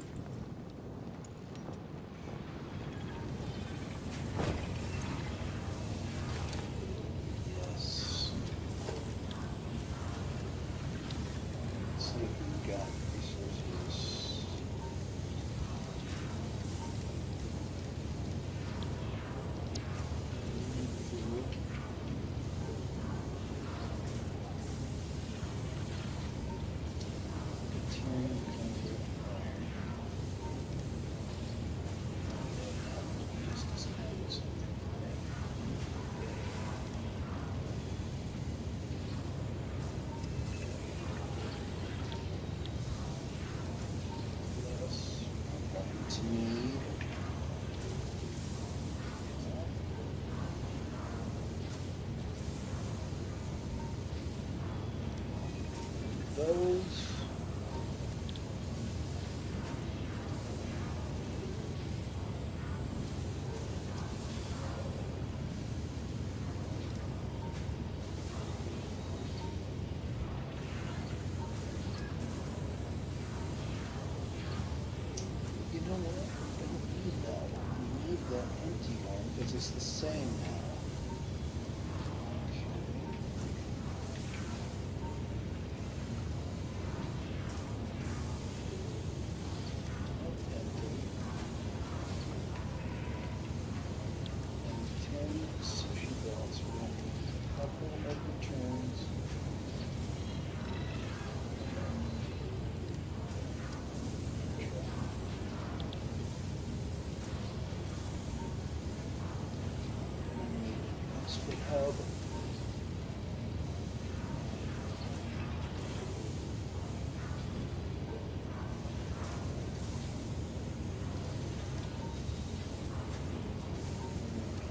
Yes. Let's see if we've got resources. that empty one because it's the same now. Hub.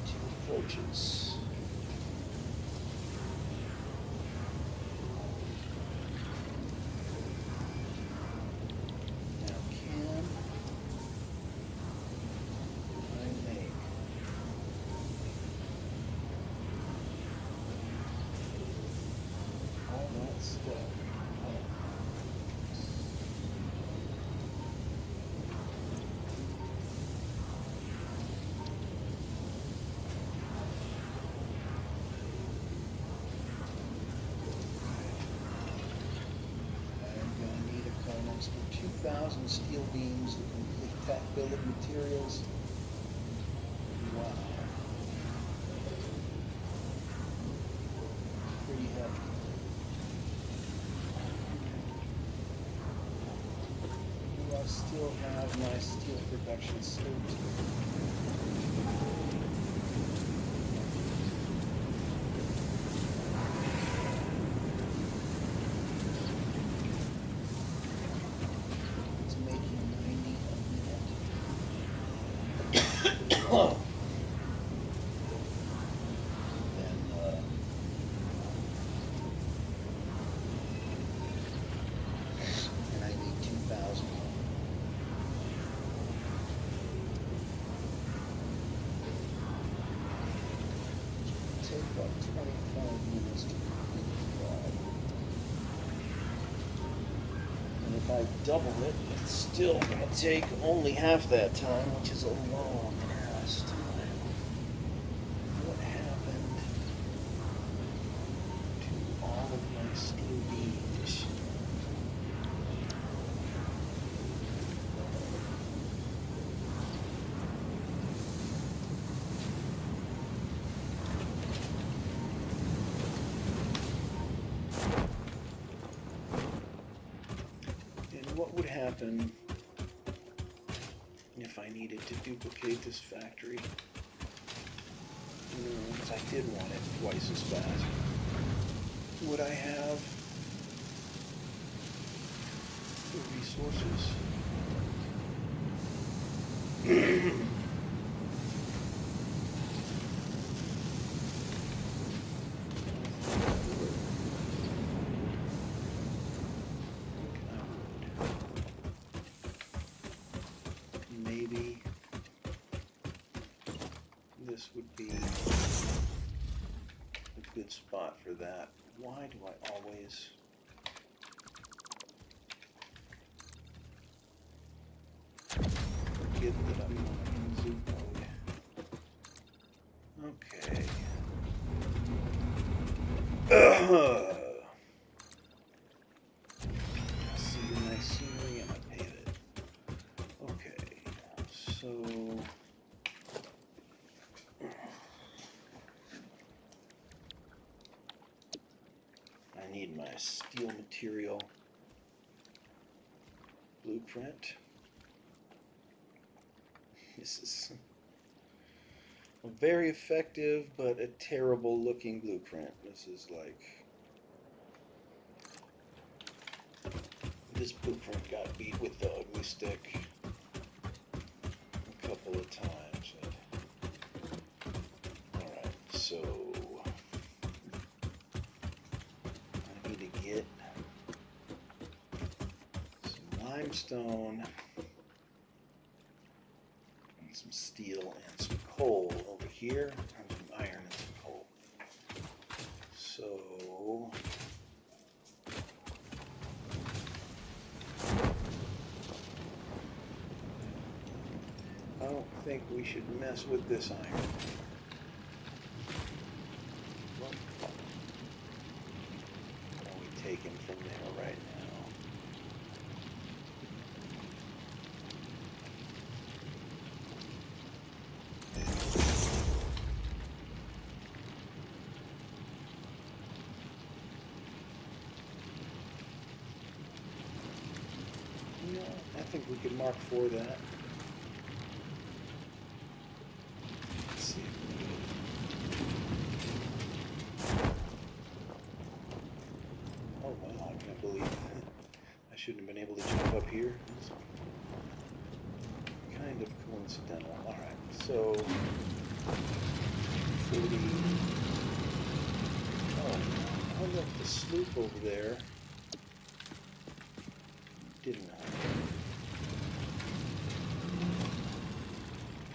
Two approaches. Now can I make all that stuff? I'm going to need a Conex for 2,000 steel beams, the complete tack bill of materials. Wow. Pretty hefty. Do I still have my steel production suit? It's making 90 a minute. Oh. Then, and I need 2,000. Take about 25 minutes to complete the job. And if I double it, it's still going to take only half that time, which is a long ass time. What happened to all of my steel beams? And what would happen if I needed to duplicate this factory? Because I did want it twice as fast. Would I have the resources? Maybe this would be a good spot for that. Why do I always... forget that I'm in zoom mode? Okay. See the nice scenery and I pave it. Okay, so I need my steel material blueprint. This is a very effective but a terrible looking blueprint. This is like, this blueprint got beat with the ugly stick a couple of times. Alright, so I need to get some limestone and some steel and some coal over here, and some iron and some coal. So I don't think we should mess with this iron. What are we taking from there right now? Yeah, I think we could mark for that. Let's see if we can. Oh wow, I can't believe I shouldn't have been able to jump up here. It's kind of coincidental. Alright, so 40. Oh, I left the sloop over there. Didn't I?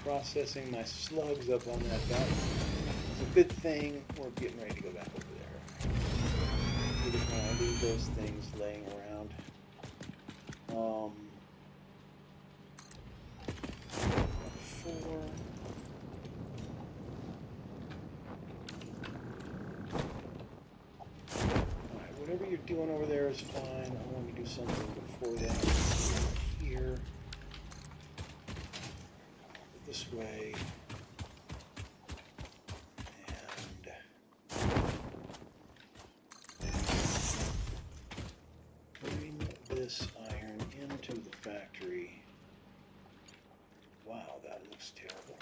Processing my slugs up on that dock. It's a good thing we're getting ready to go back over there. We just want to leave those things laying around. Four. Alright, whatever you're doing over there is fine. I want to do something before that. Here. This way. And bring this iron into the factory. Wow, that looks terrible.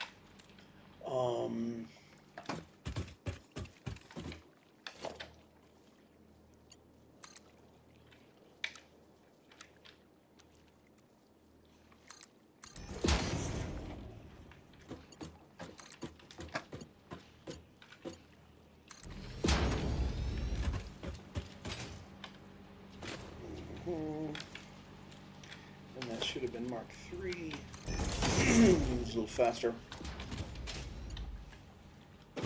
And that should have been Mark III. It was a little faster. I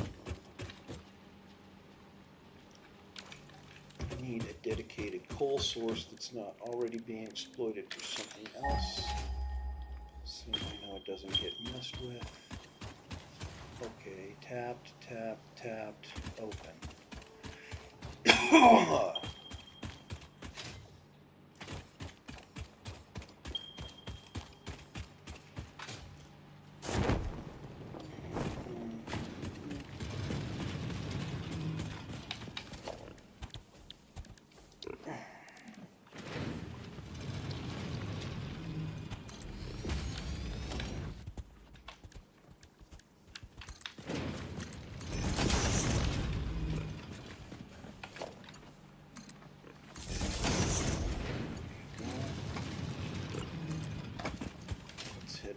need a dedicated coal source that's not already being exploited for something else. So I know it doesn't get messed with. Okay, tapped, tapped, tapped, open.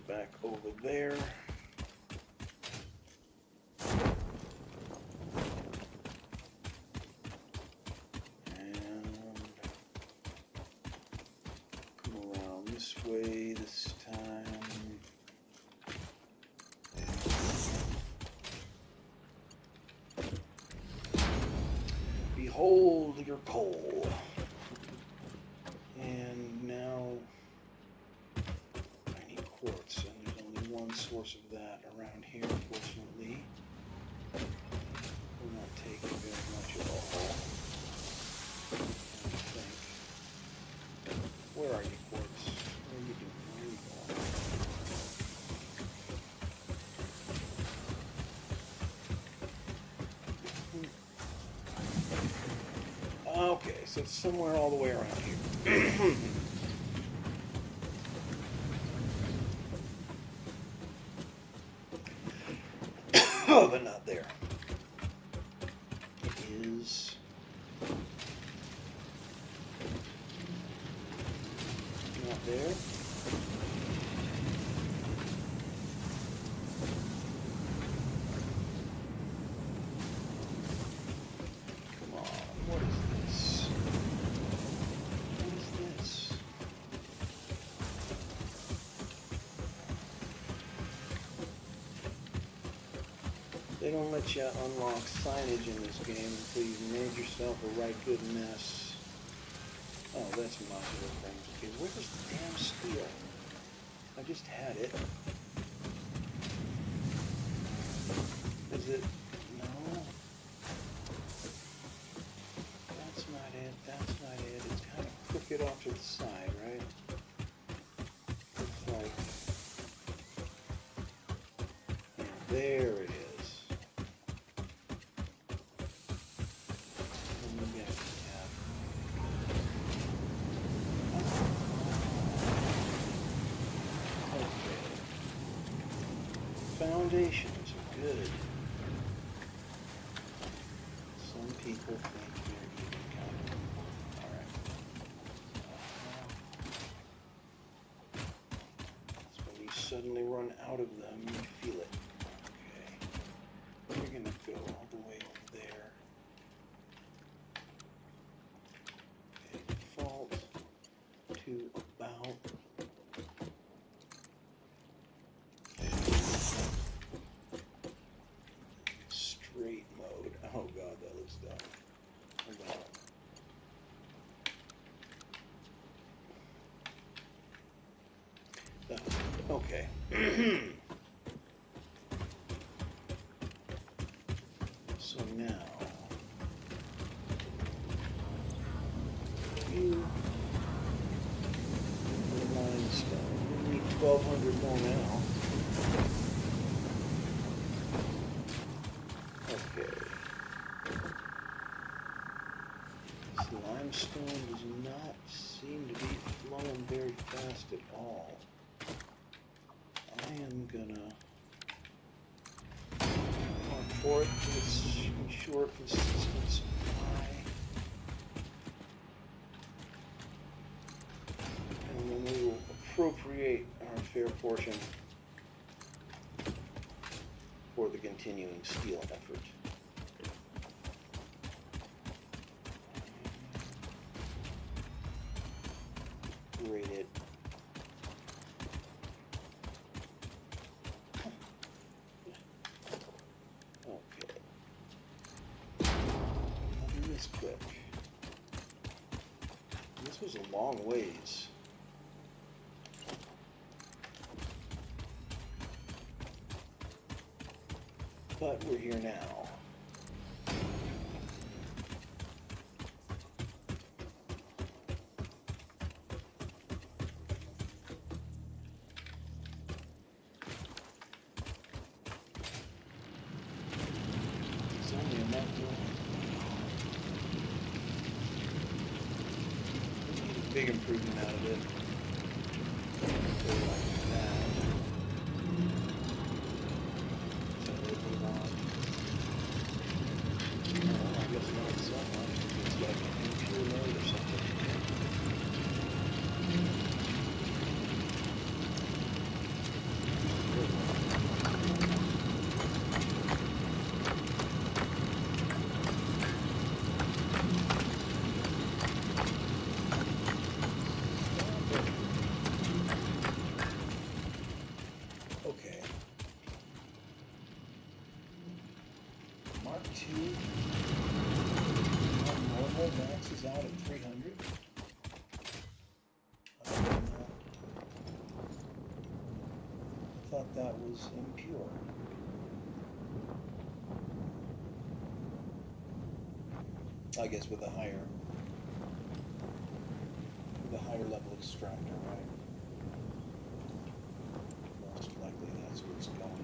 Back over there. And come around this way this time. Behold your coal. And now quartz, and there's only one source of that around here, unfortunately. We're not taking very much at all. I think. Where are you, quartz? What are you doing? Where are you going? Okay, so it's somewhere all the way around here. But not there. It is not there. Come on, what is this? What is this? They don't let you unlock signage in this game until you've made yourself a right good mess. Oh, that's modular things. Okay, where's the damn steel? I just had it. Is it? No. That's not it. That's not it. It's kind of crooked off to the side, right? Looks like. Yeah, there it is. And maybe I can have. Okay. Foundations are good. Some people think they're even kind of. Alright. So when you suddenly run out of them, you feel it. Okay. We're going to go all the way over there. Okay, default to about. Straight mode. Oh god, that looks dumb. Hold on. Okay. So now you limestone. We need 1,200 more now. Okay. This limestone does not seem to be flowing very fast at all. I am gonna mark for it to ensure consistent supply. And then we will appropriate our fair portion for the continuing steel effort. Grade it. Okay. I'll do this quick. This was a long ways. But we're here now. It's only enough to need a big improvement out of it. So like that. So what we want. Oh, I guess not so much. It's like an impure mode or something. Okay. Mark II on normal maxes out at 300. I thought that was impure. I guess with a higher level extractor, right? Most likely that's what's going on.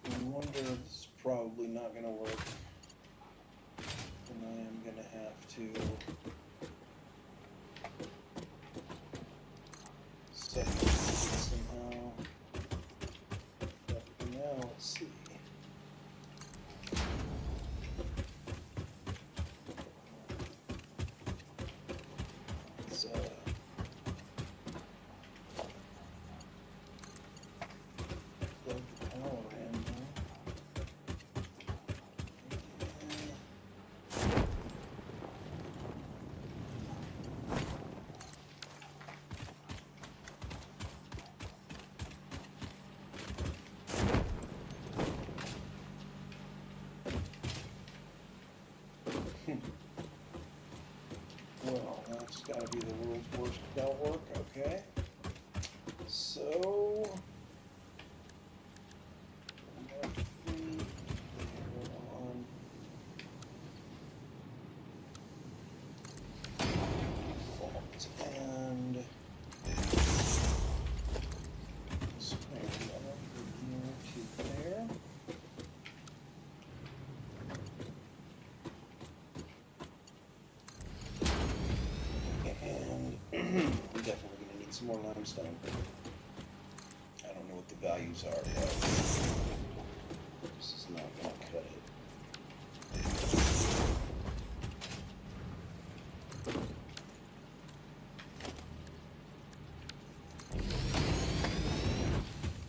I wonder if it's probably not going to work. And I am going to have to set this somehow. But for now, let's see. Let's gotta be the world's worst belt work, okay. So, Mark 3, there on default, and spring up from here to there. And we're definitely going to need some more limestone. I don't know what the values are, but this is not going to cut it.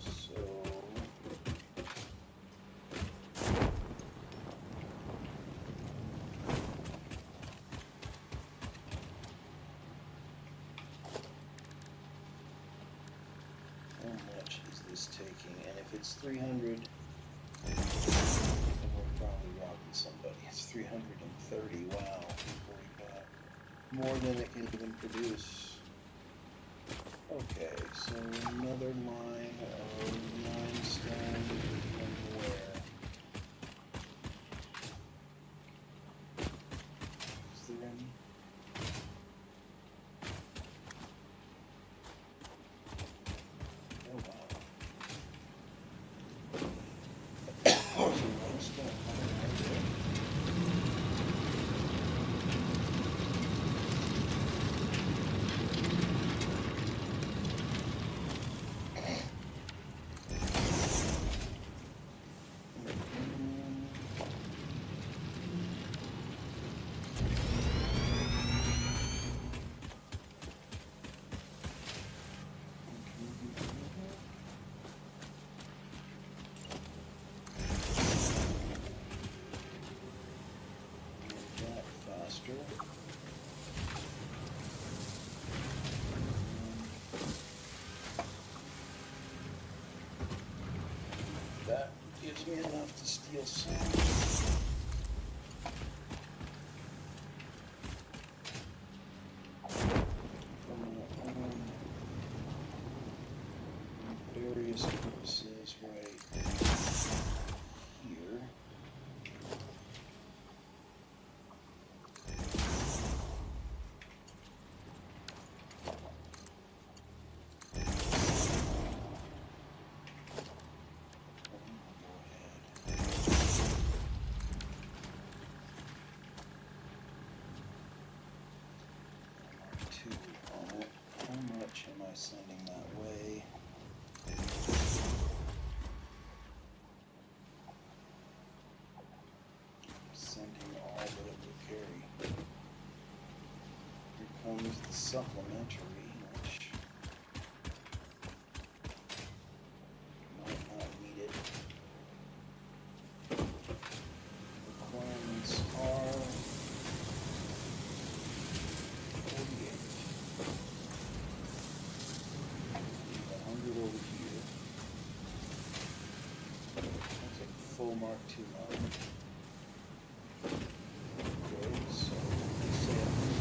So how much is this taking? And if it's 300, then we're probably robbing somebody. It's 330. Wow, we've already got more than it can even produce. Okay, so another line of limestone from where? Is there any? Oh wow. Limestone right there. That faster. That gives me enough to steal some. From my own various purposes right here. Two on it. How much am I sending that way? Sending all that it will carry. Here comes the supplementary, which might not need it. Requirements are 48. 100 over here. That's a full Mark II line. Okay, so let's say 100.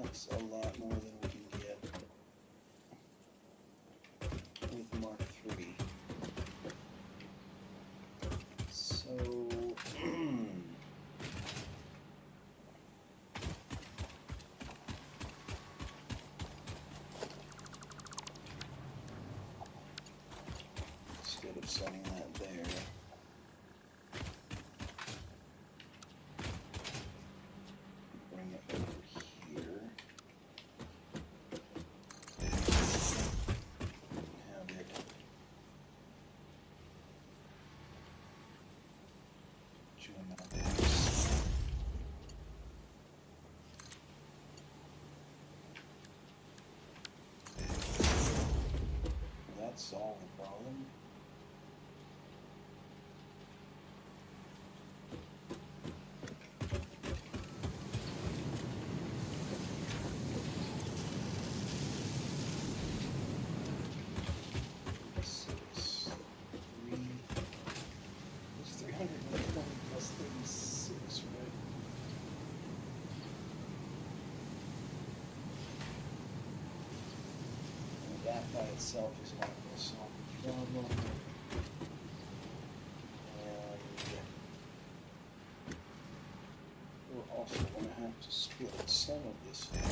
That's a lot more than we can get with Mark III. So, instead of sending that there, bring it over here. Have it join up this. by itself is not going to solve the problem. And we're also going to have to split some of this down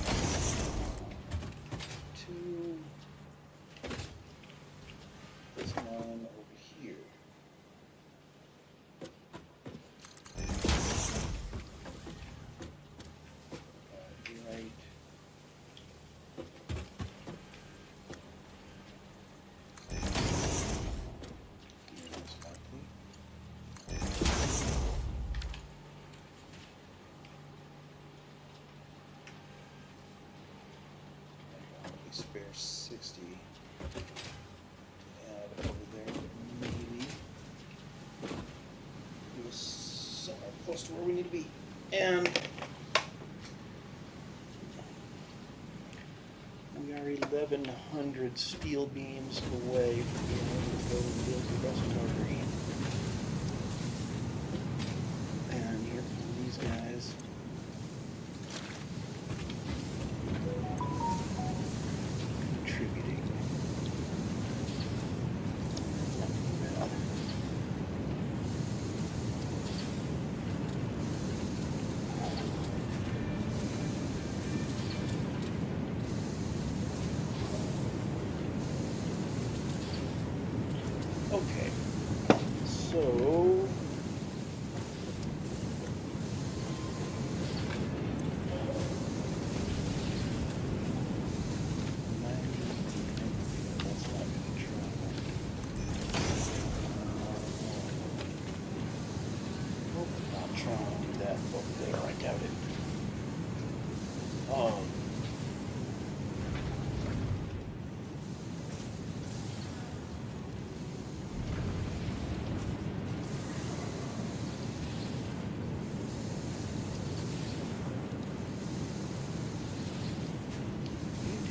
to this line over here. Right. Spare 60 to add over there, maybe do us somewhere close to where we need to be. And we are 1,100 steel beams away from being able to go and build the rest of our green. And here come these guys. Contributing. Not too bad. Okay, so that's not going to travel. Hope I'm not trying to do that over there. I doubt it.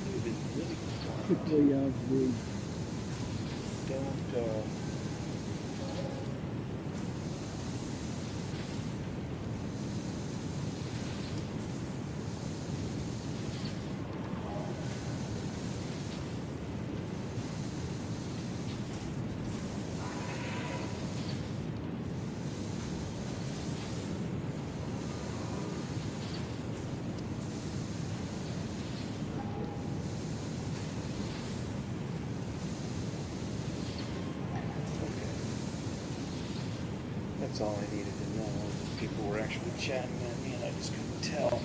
YouTube is really quiet. Don't That's all I needed to know. People were actually chatting at me and I just couldn't tell.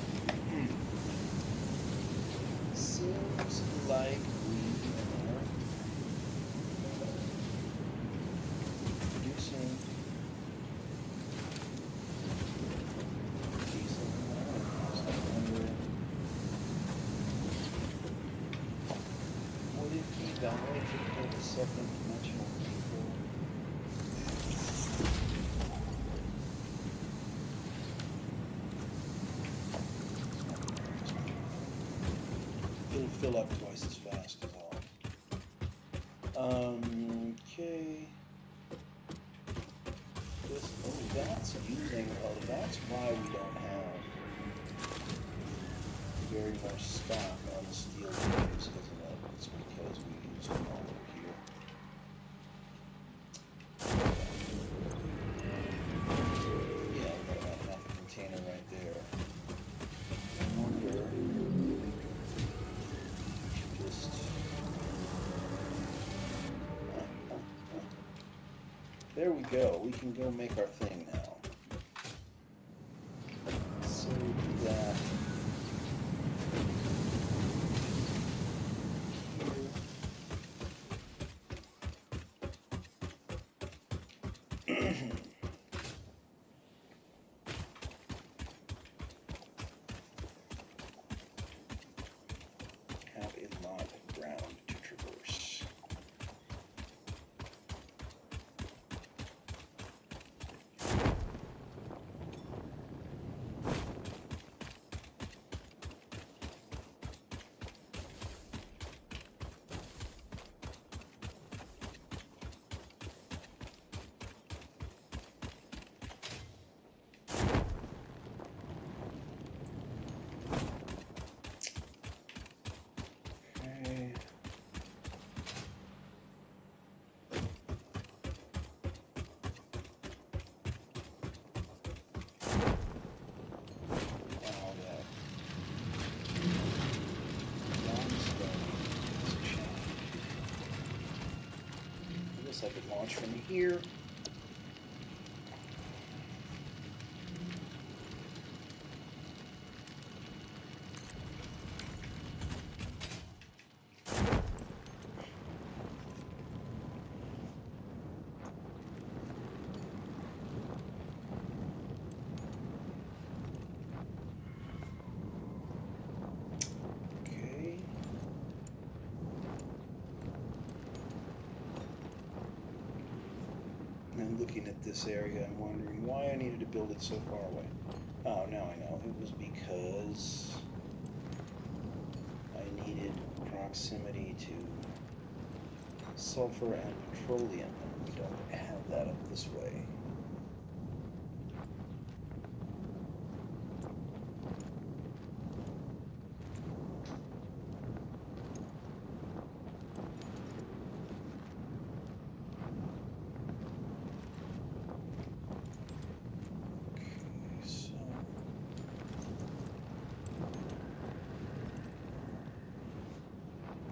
Seems like we are producing decent amounts. I wonder, would it be valid to put a second dimensional people? It'll fill up twice as fast as all. Okay. This, that's using, that's why we don't have very much stock on the steel beams, isn't it? It's because we use them all over here. Yeah, we got about half a container right there. I wonder. Just there we go. We can go make our thing now. So do that. Here. Have a lot of ground to traverse. guess I could launch from here. And looking at this area, I'm wondering why I needed to build it so far away. Oh, now I know. It was because I needed proximity to sulfur and petroleum, and we don't have that up this way.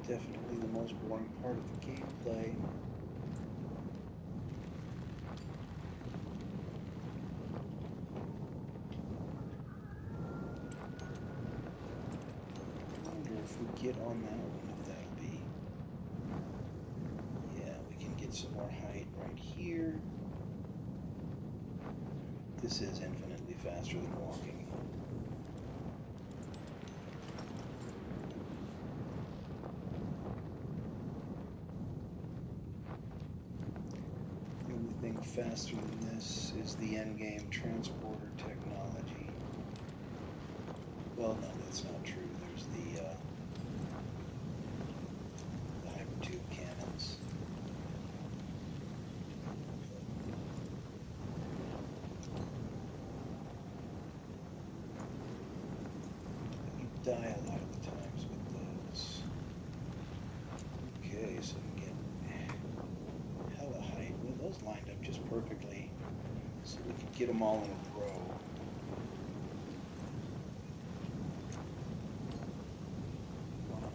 Definitely the most boring part of the gameplay. I wonder if we get on that one, if that'll be... Yeah, we can get some more height right here. This is infinitely faster than walking. Faster than this is the endgame transporter technology. Well, no, that's not true. There's the hypertube cannons. You die a lot of the times with those. Okay, so we get hella height. Well, those lined up just perfectly, so we could get them all in a row. Wow.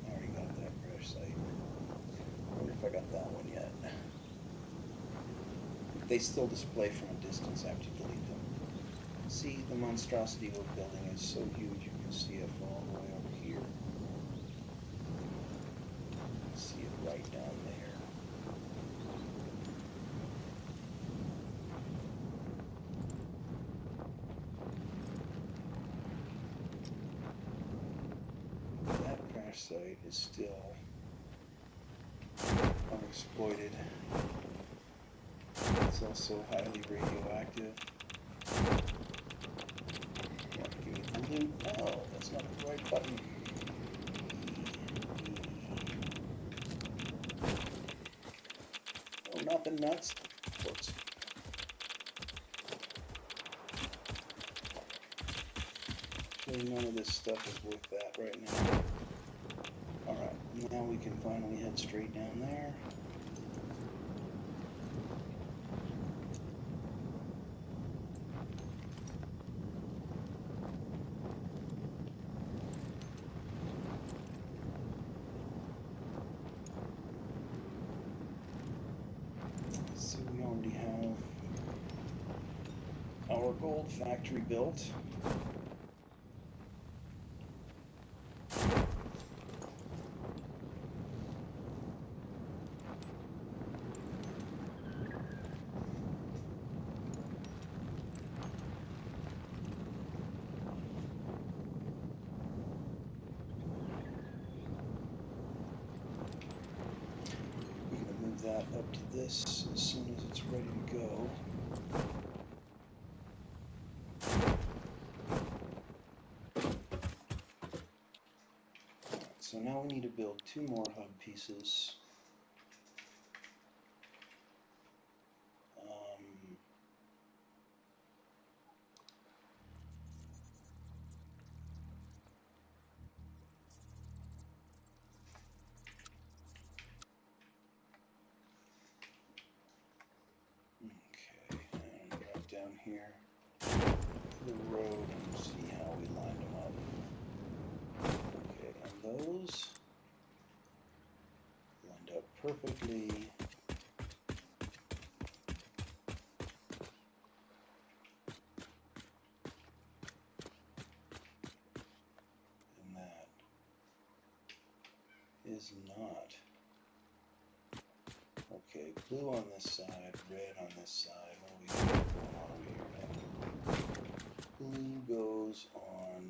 I already got that crash site. I wonder if I got that one yet. They still display from a distance after you delete them. See, the monstrosity we're building is so huge you can see it from all the way over here. See it right down there. That crash site is still unexploited. It's also highly radioactive. Yeah, give me the loot. Oh, that's not the right button. Oh, not the nuts. Of course. Actually, none of this stuff is worth that right now. Alright, now we can finally head straight down there. So we already have our gold factory built. That up to this as soon as it's ready to go. Alright, so now we need to build 2 more hub pieces. Down here to the road and see how we lined them up. Okay, and those up perfectly. And that is not. Okay, blue on this side, red on this side. What do we got going on over here now? Blue goes on.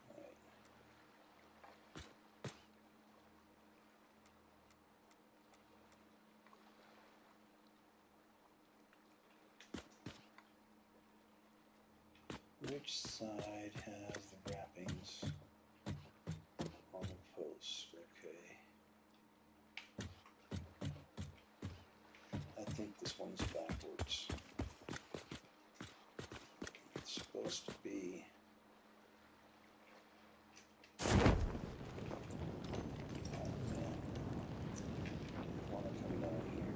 Right. Which side has the wrappings on the post? Okay. I think this one's backwards. It's supposed to be. Oh man. I want to come down here.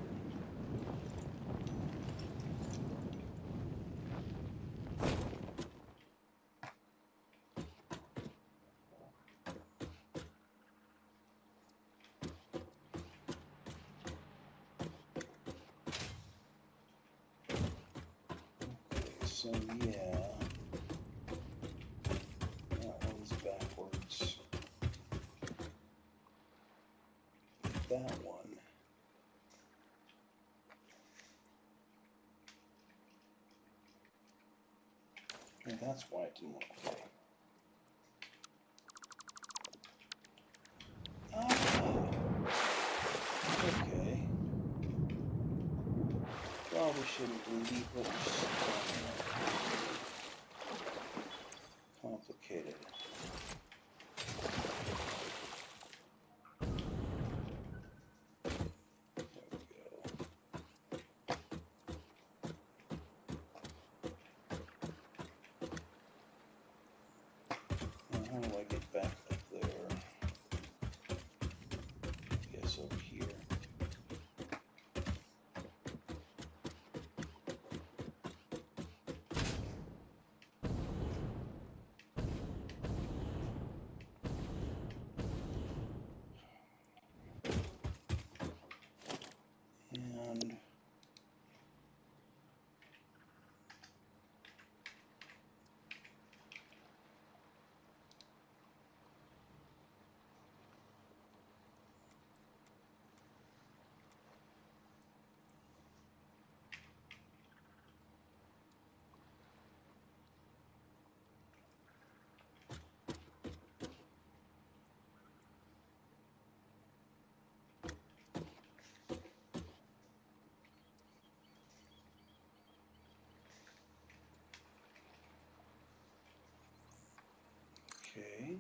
So yeah, that one's backwards. That one. And that's why it didn't work. Okay. Okay. Probably shouldn't leave it complicated. There we go. Now how do I get back up there? I guess over here. And okay.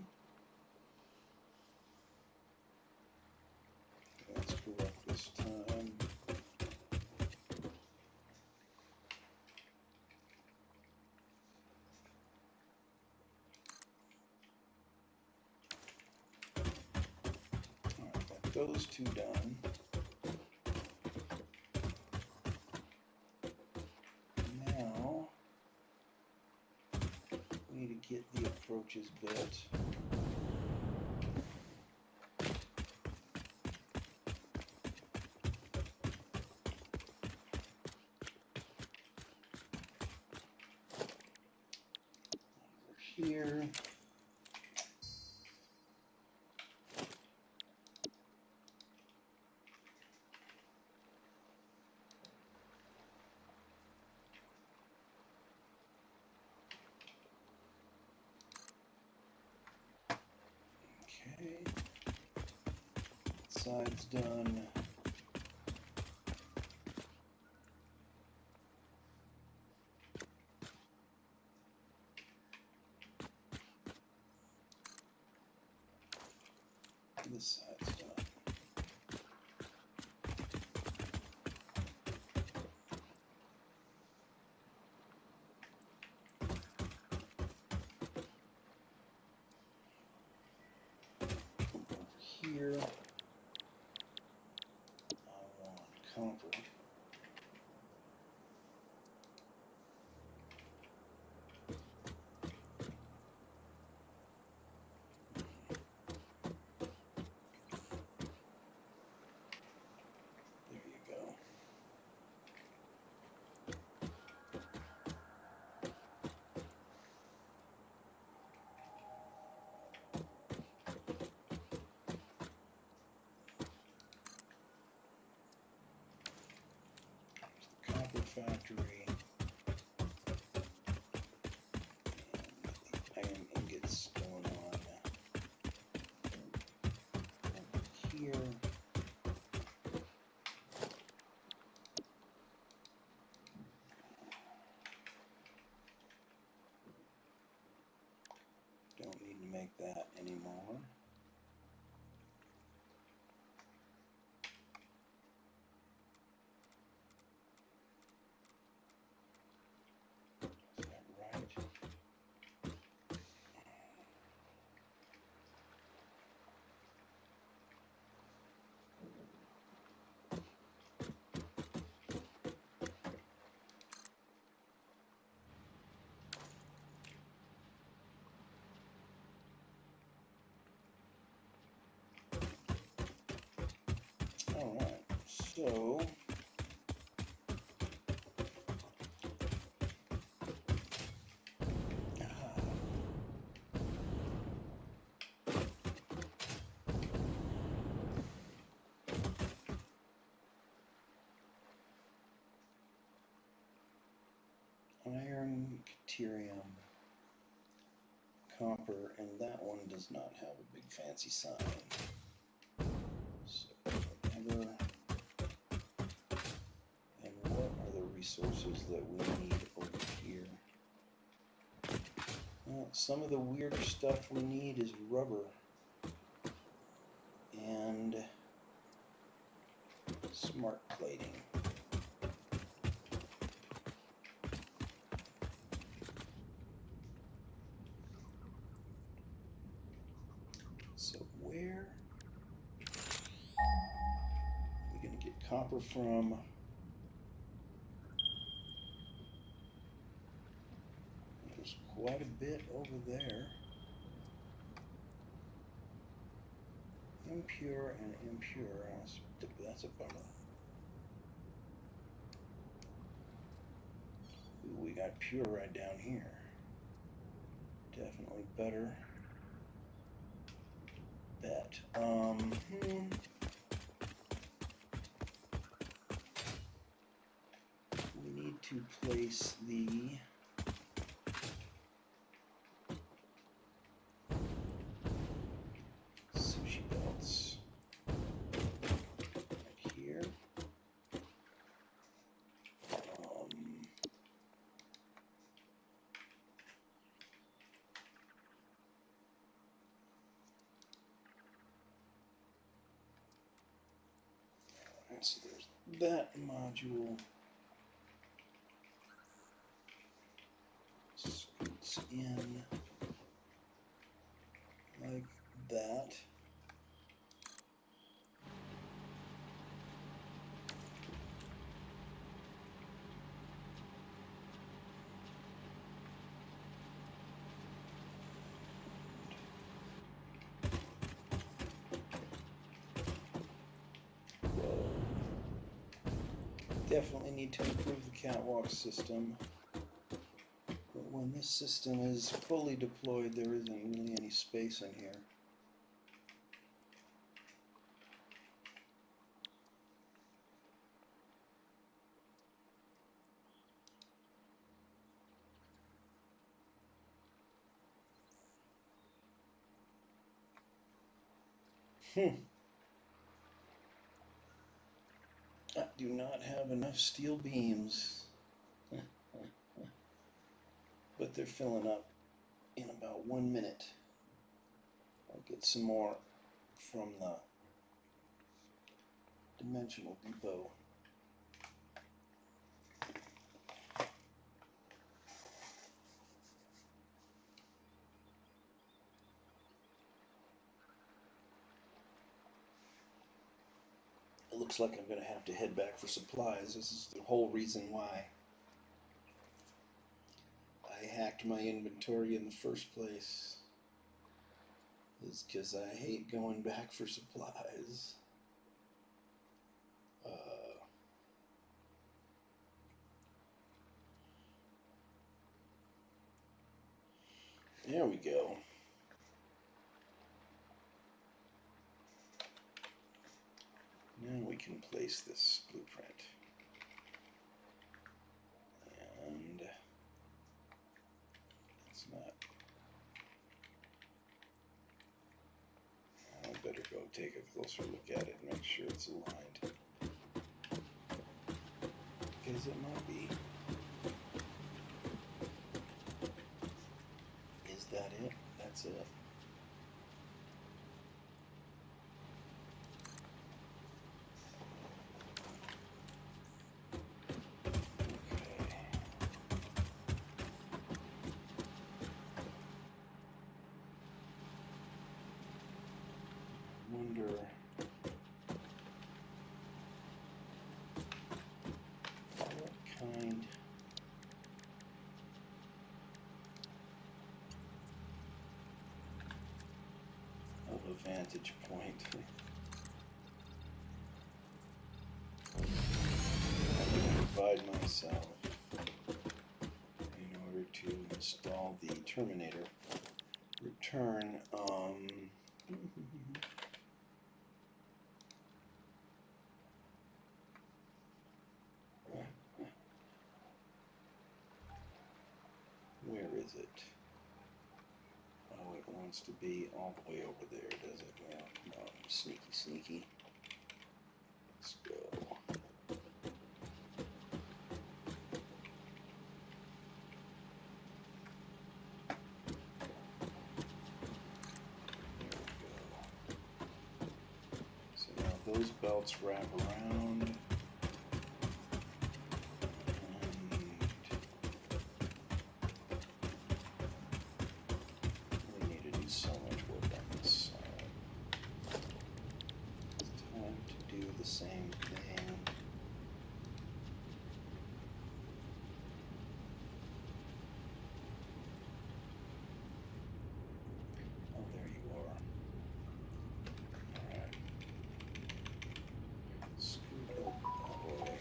That's correct this time. Alright, got those two done. Now we need to get the approaches built. Over here. Okay. Side's done. This side's done. Over here, I want copper. here. Don't need to make that anymore. Is that right? All right, so iron, deuterium, copper, and that one does not have a big fancy sign. So whatever. And what are the resources that we need over here? Well, some of the weirder stuff we need is rubber and smart plating. So where are we going to get copper from? There's quite a bit over there. Impure and impure. That's a bummer. Ooh, we got pure right down here. Definitely better bet. We need to place the sushi belts right here. Alright, so there's that module. Scoots in like that. Definitely need to improve the catwalk system. But when this system is fully deployed, there isn't really any space in here. I do not have enough steel beams. But they're filling up in about 1 minute. I'll get some more from the dimensional depot. It looks like I'm going to have to head back for supplies. This is the whole reason why I hacked my inventory in the first place. Is because I hate going back for supplies. There we go. Now we can place this blueprint. And it's not. I better go take a closer look at it and make sure it's aligned. Because it might be. Is that it? That's it. Wonder what kind of a vantage point I can provide myself in order to install the Terminator return. Where is it? Oh, it wants to be all the way over there, does it? Well, come on, sneaky, sneaky. Let's go. There we go. So now those belts wrap around. So much work on this side. It's time to do the same thing. Oh, there you are. Alright. Scoot up that way.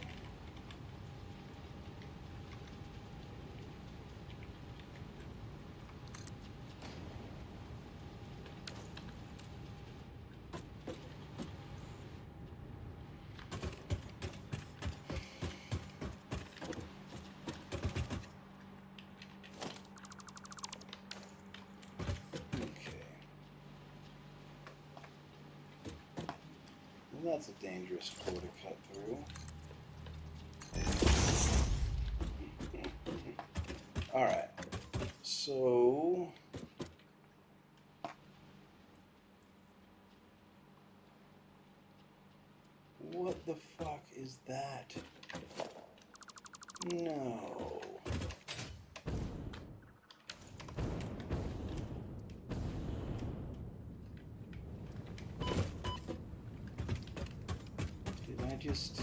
Well, that's a dangerous core to cut through. Alright, so what the fuck is that? No. Did I just...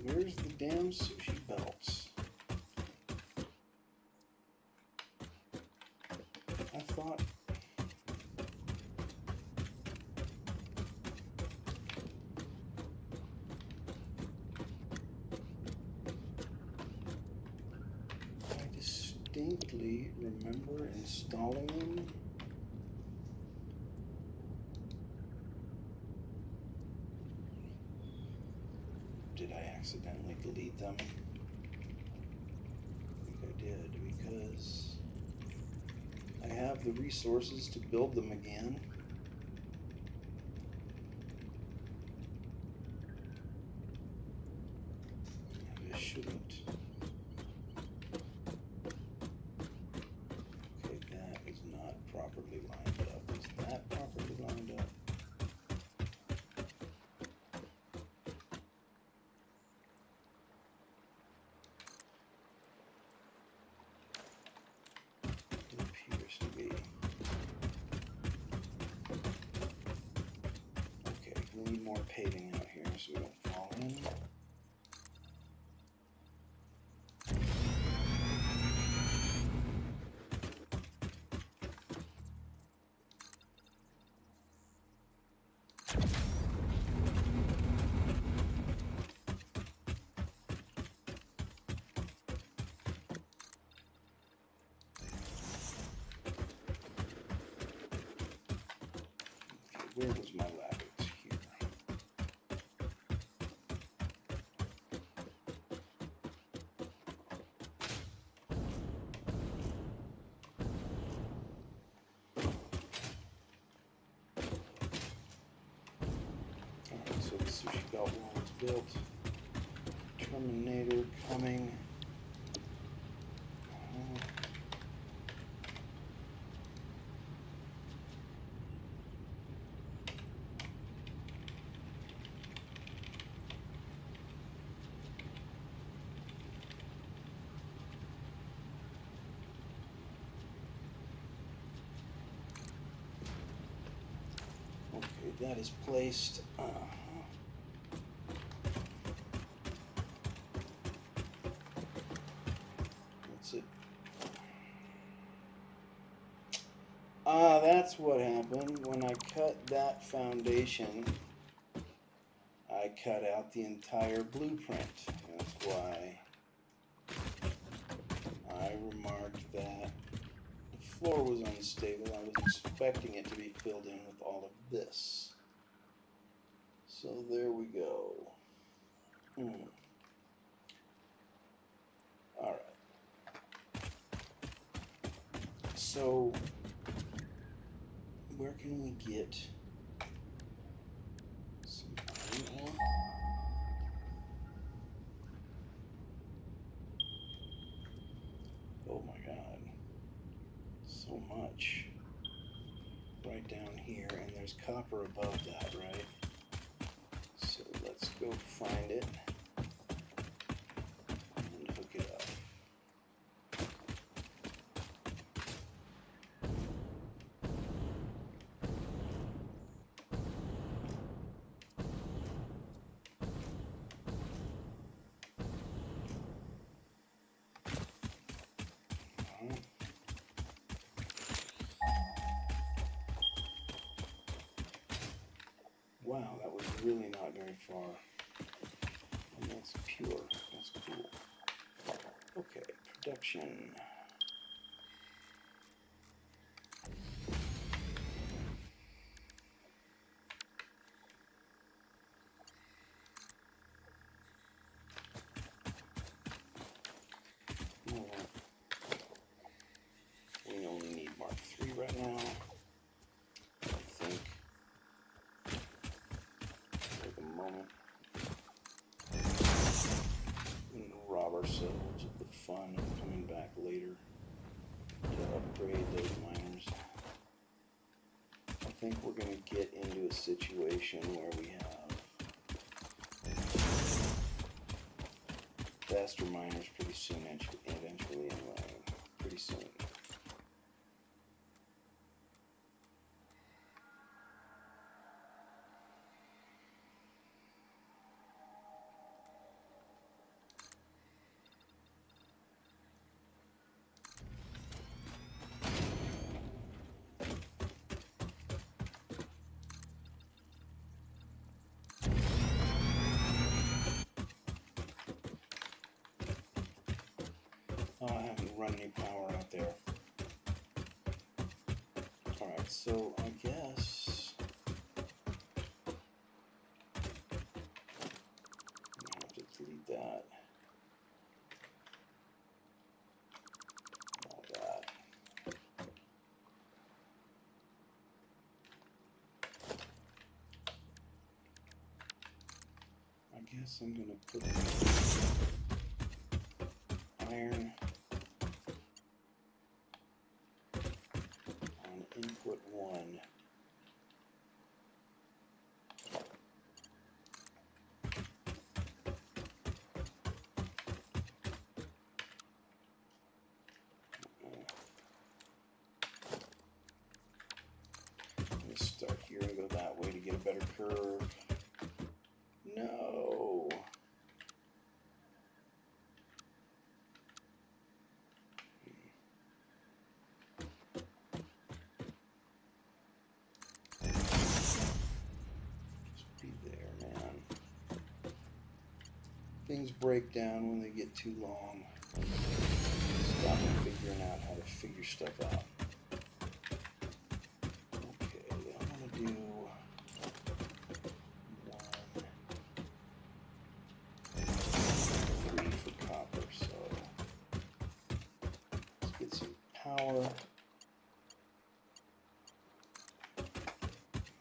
Where's the damn sushi belts? I thought... I distinctly remember installing them. Did I accidentally delete them? I think I did, because I have the resources to build them again. And I shouldn't. Okay, that is not properly lined up. Is that properly lined up? It appears to be. Okay, we need more paving out here so we don't fall in. Where was my rabbit? sushi belt wall is built. Terminator coming. Okay, that is placed. That's it. That's what happened when I cut that foundation. I cut out the entire blueprint. That's why I remarked that the floor was unstable. I was expecting it to be filled in with all of this. So there we go. Alright. So, where can we get some iron ore? Oh my god. So much. Right down here, and there's copper above that, right? So let's go find it and hook it up. Wow, that was really not very far. And that's pure. That's cool. Okay, production. We only need Mark III right now. I think. Take a moment. And rob ourselves of the fun of coming back later to upgrade those miners. I think we're going to get into a situation where we have faster miners pretty soon, eventually anyway. Pretty soon. I haven't run any power out there. Alright, so I guess I'm gonna have to delete that. All that. I guess I'm gonna put iron on input 1. Let me start here and go that way to get a better curve. No. Just be there, man. Things break down when they get too long. Stop figuring out how to figure stuff out. Okay, I'm gonna do 3 for copper, so let's get some power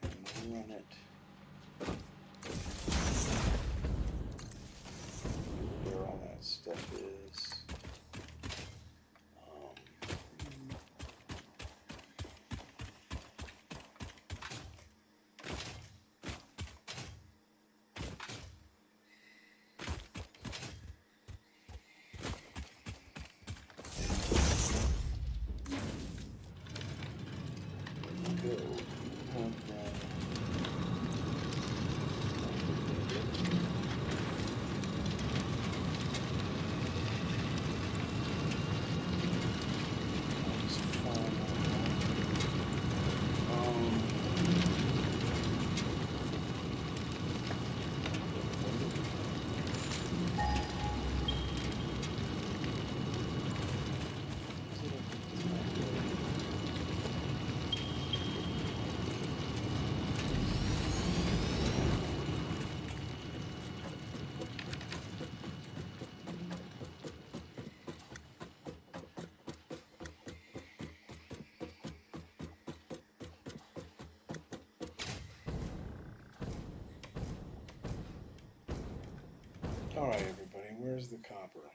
and run it. Alright, everybody, where's the copper?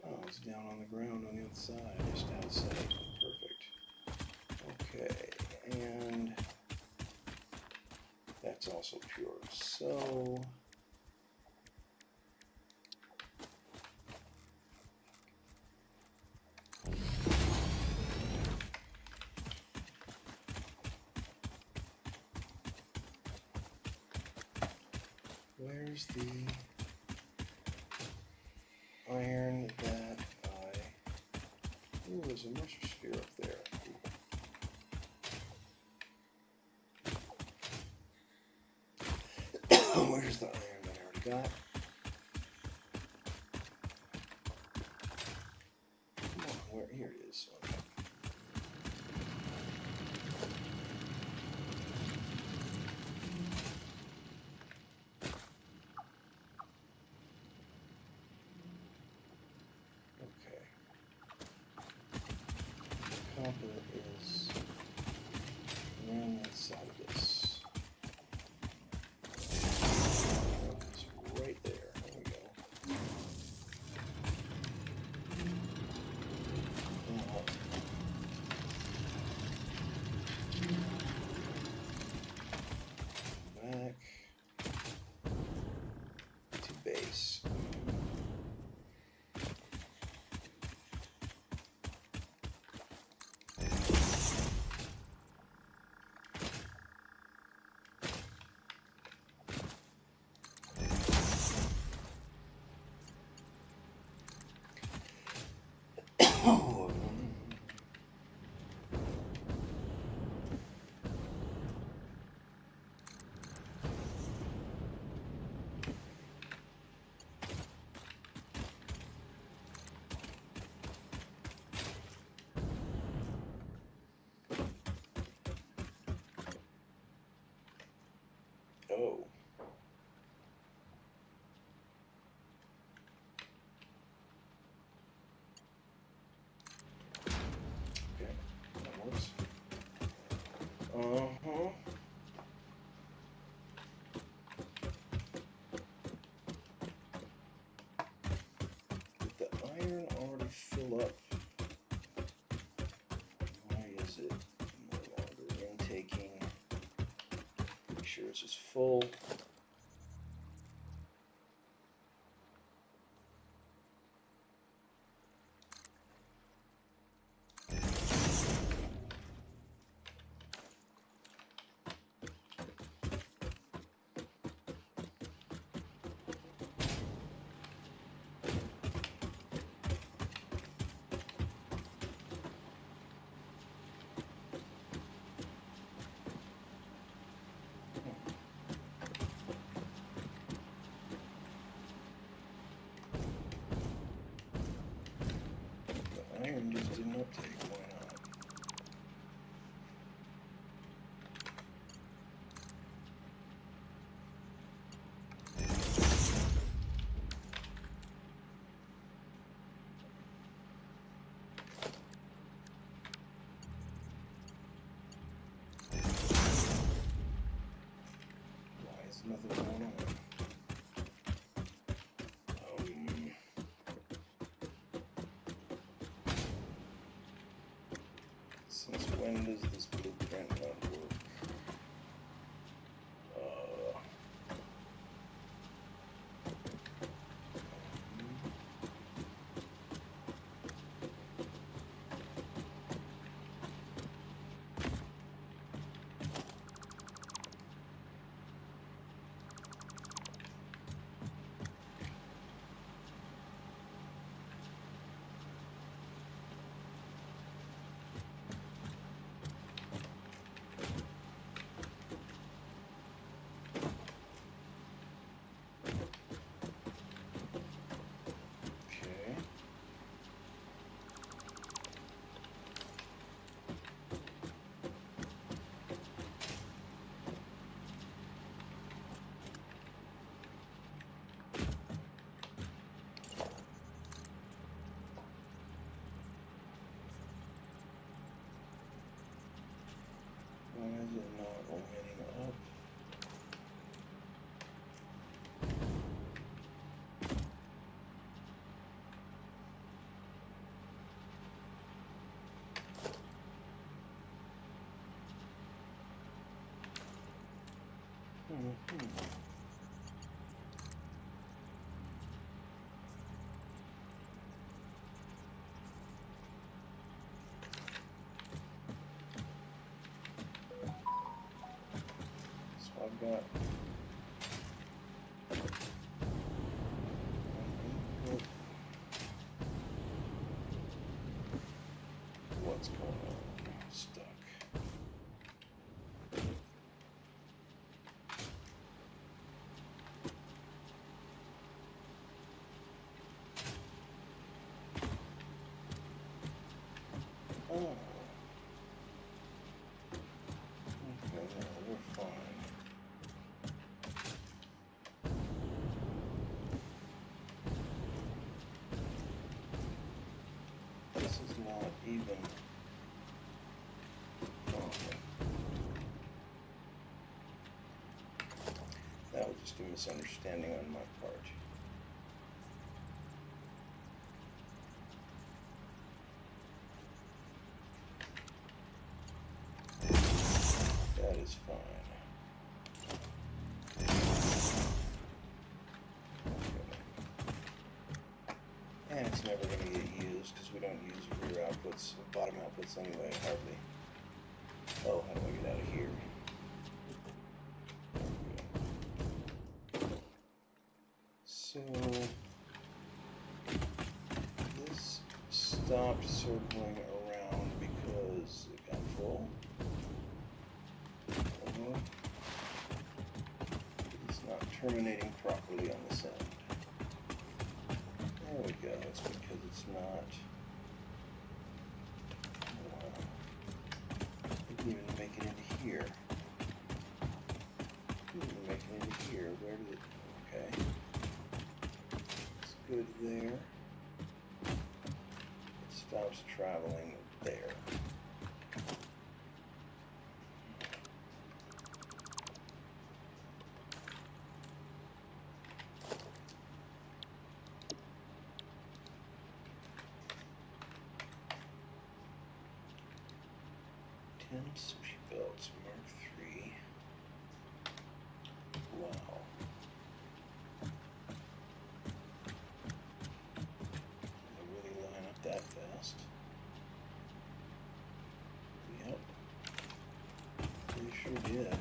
Oh, it's down on the ground on the other side, just out of sight. Perfect. Okay, and that's also pure. So where's the iron that I... Ooh, there's a moisture sphere up there. Where's the iron that I already got? Come on, where? Here it is. Okay. Okay. Copper is around that side of this. It's right there. There we go. Back to base. Oh. Okay, that works. Uh-huh. Did the iron already fill up? Why is it no longer intaking? Pretty sure it's just full. The iron just didn't uptake. Why not? Why is nothing going on? Since when does this blueprint not work? is it not lining up? So I've got what's going on? Stuck. Oh. Okay, we're fine. This is not even. Okay. That was just a misunderstanding on my part. That is fine. And it's never going to get used because we don't use rear outputs, bottom outputs anyway, hardly. Oh, how do I get out of here? So, this stopped circling around because it got full. It's not terminating properly on this end. There we go. It's because it's not. It didn't even make it into here. Didn't even make it into here. Where did it? Okay. It's good there. It stops traveling there. Sushi belts, Mark III. Wow. They really line up that fast. Yep. They sure did.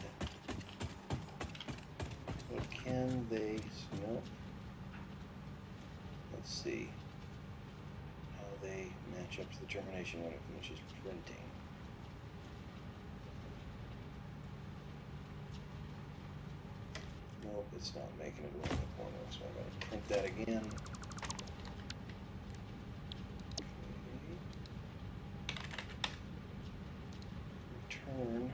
What can they nope. Let's see how they match up to the termination when it finishes printing. Nope, it's not making it around the corner, so I gotta print that again. Okay. Return.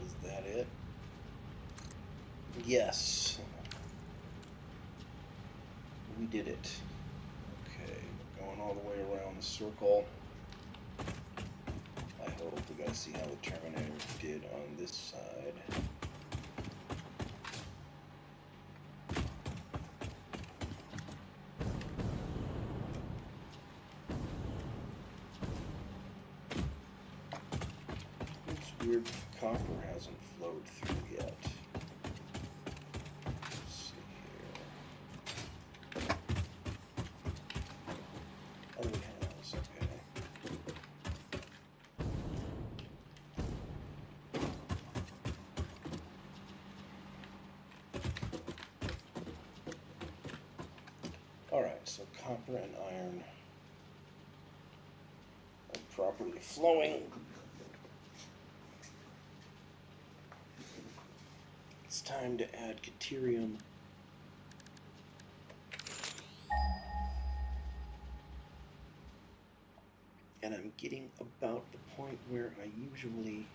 Is that it? Yes. We did it. Okay, we're going all the way around the circle. I hope we gotta see how the Terminator did on this side. weird copper hasn't flowed through yet. Let's see here. Oh, it has, okay. Alright, so copper and iron are properly flowing. It's time to add deuterium. And I'm getting about the point where I usually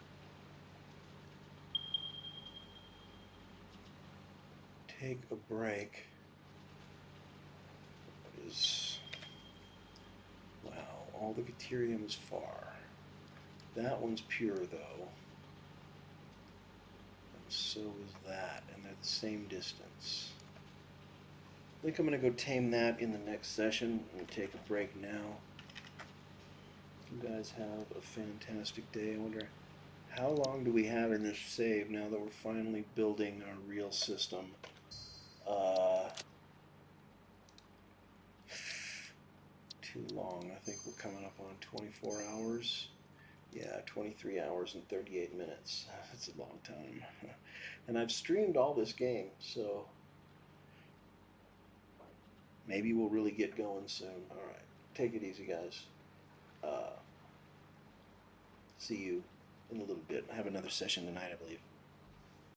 take a break. It is, wow, all the deuterium is far. That one's pure though. And so is that, and they're the same distance. I think I'm going to go tame that in the next session and take a break now. You guys have a fantastic day. I wonder how long do we have in this save now that we're finally building our real system. Too long. I think we're coming up on 24 hours. Yeah, 23 hours and 38 minutes. That's a long time. And I've streamed all this game, so maybe we'll really get going soon. Alright, take it easy, guys. See you in a little bit. I have another session tonight, I believe.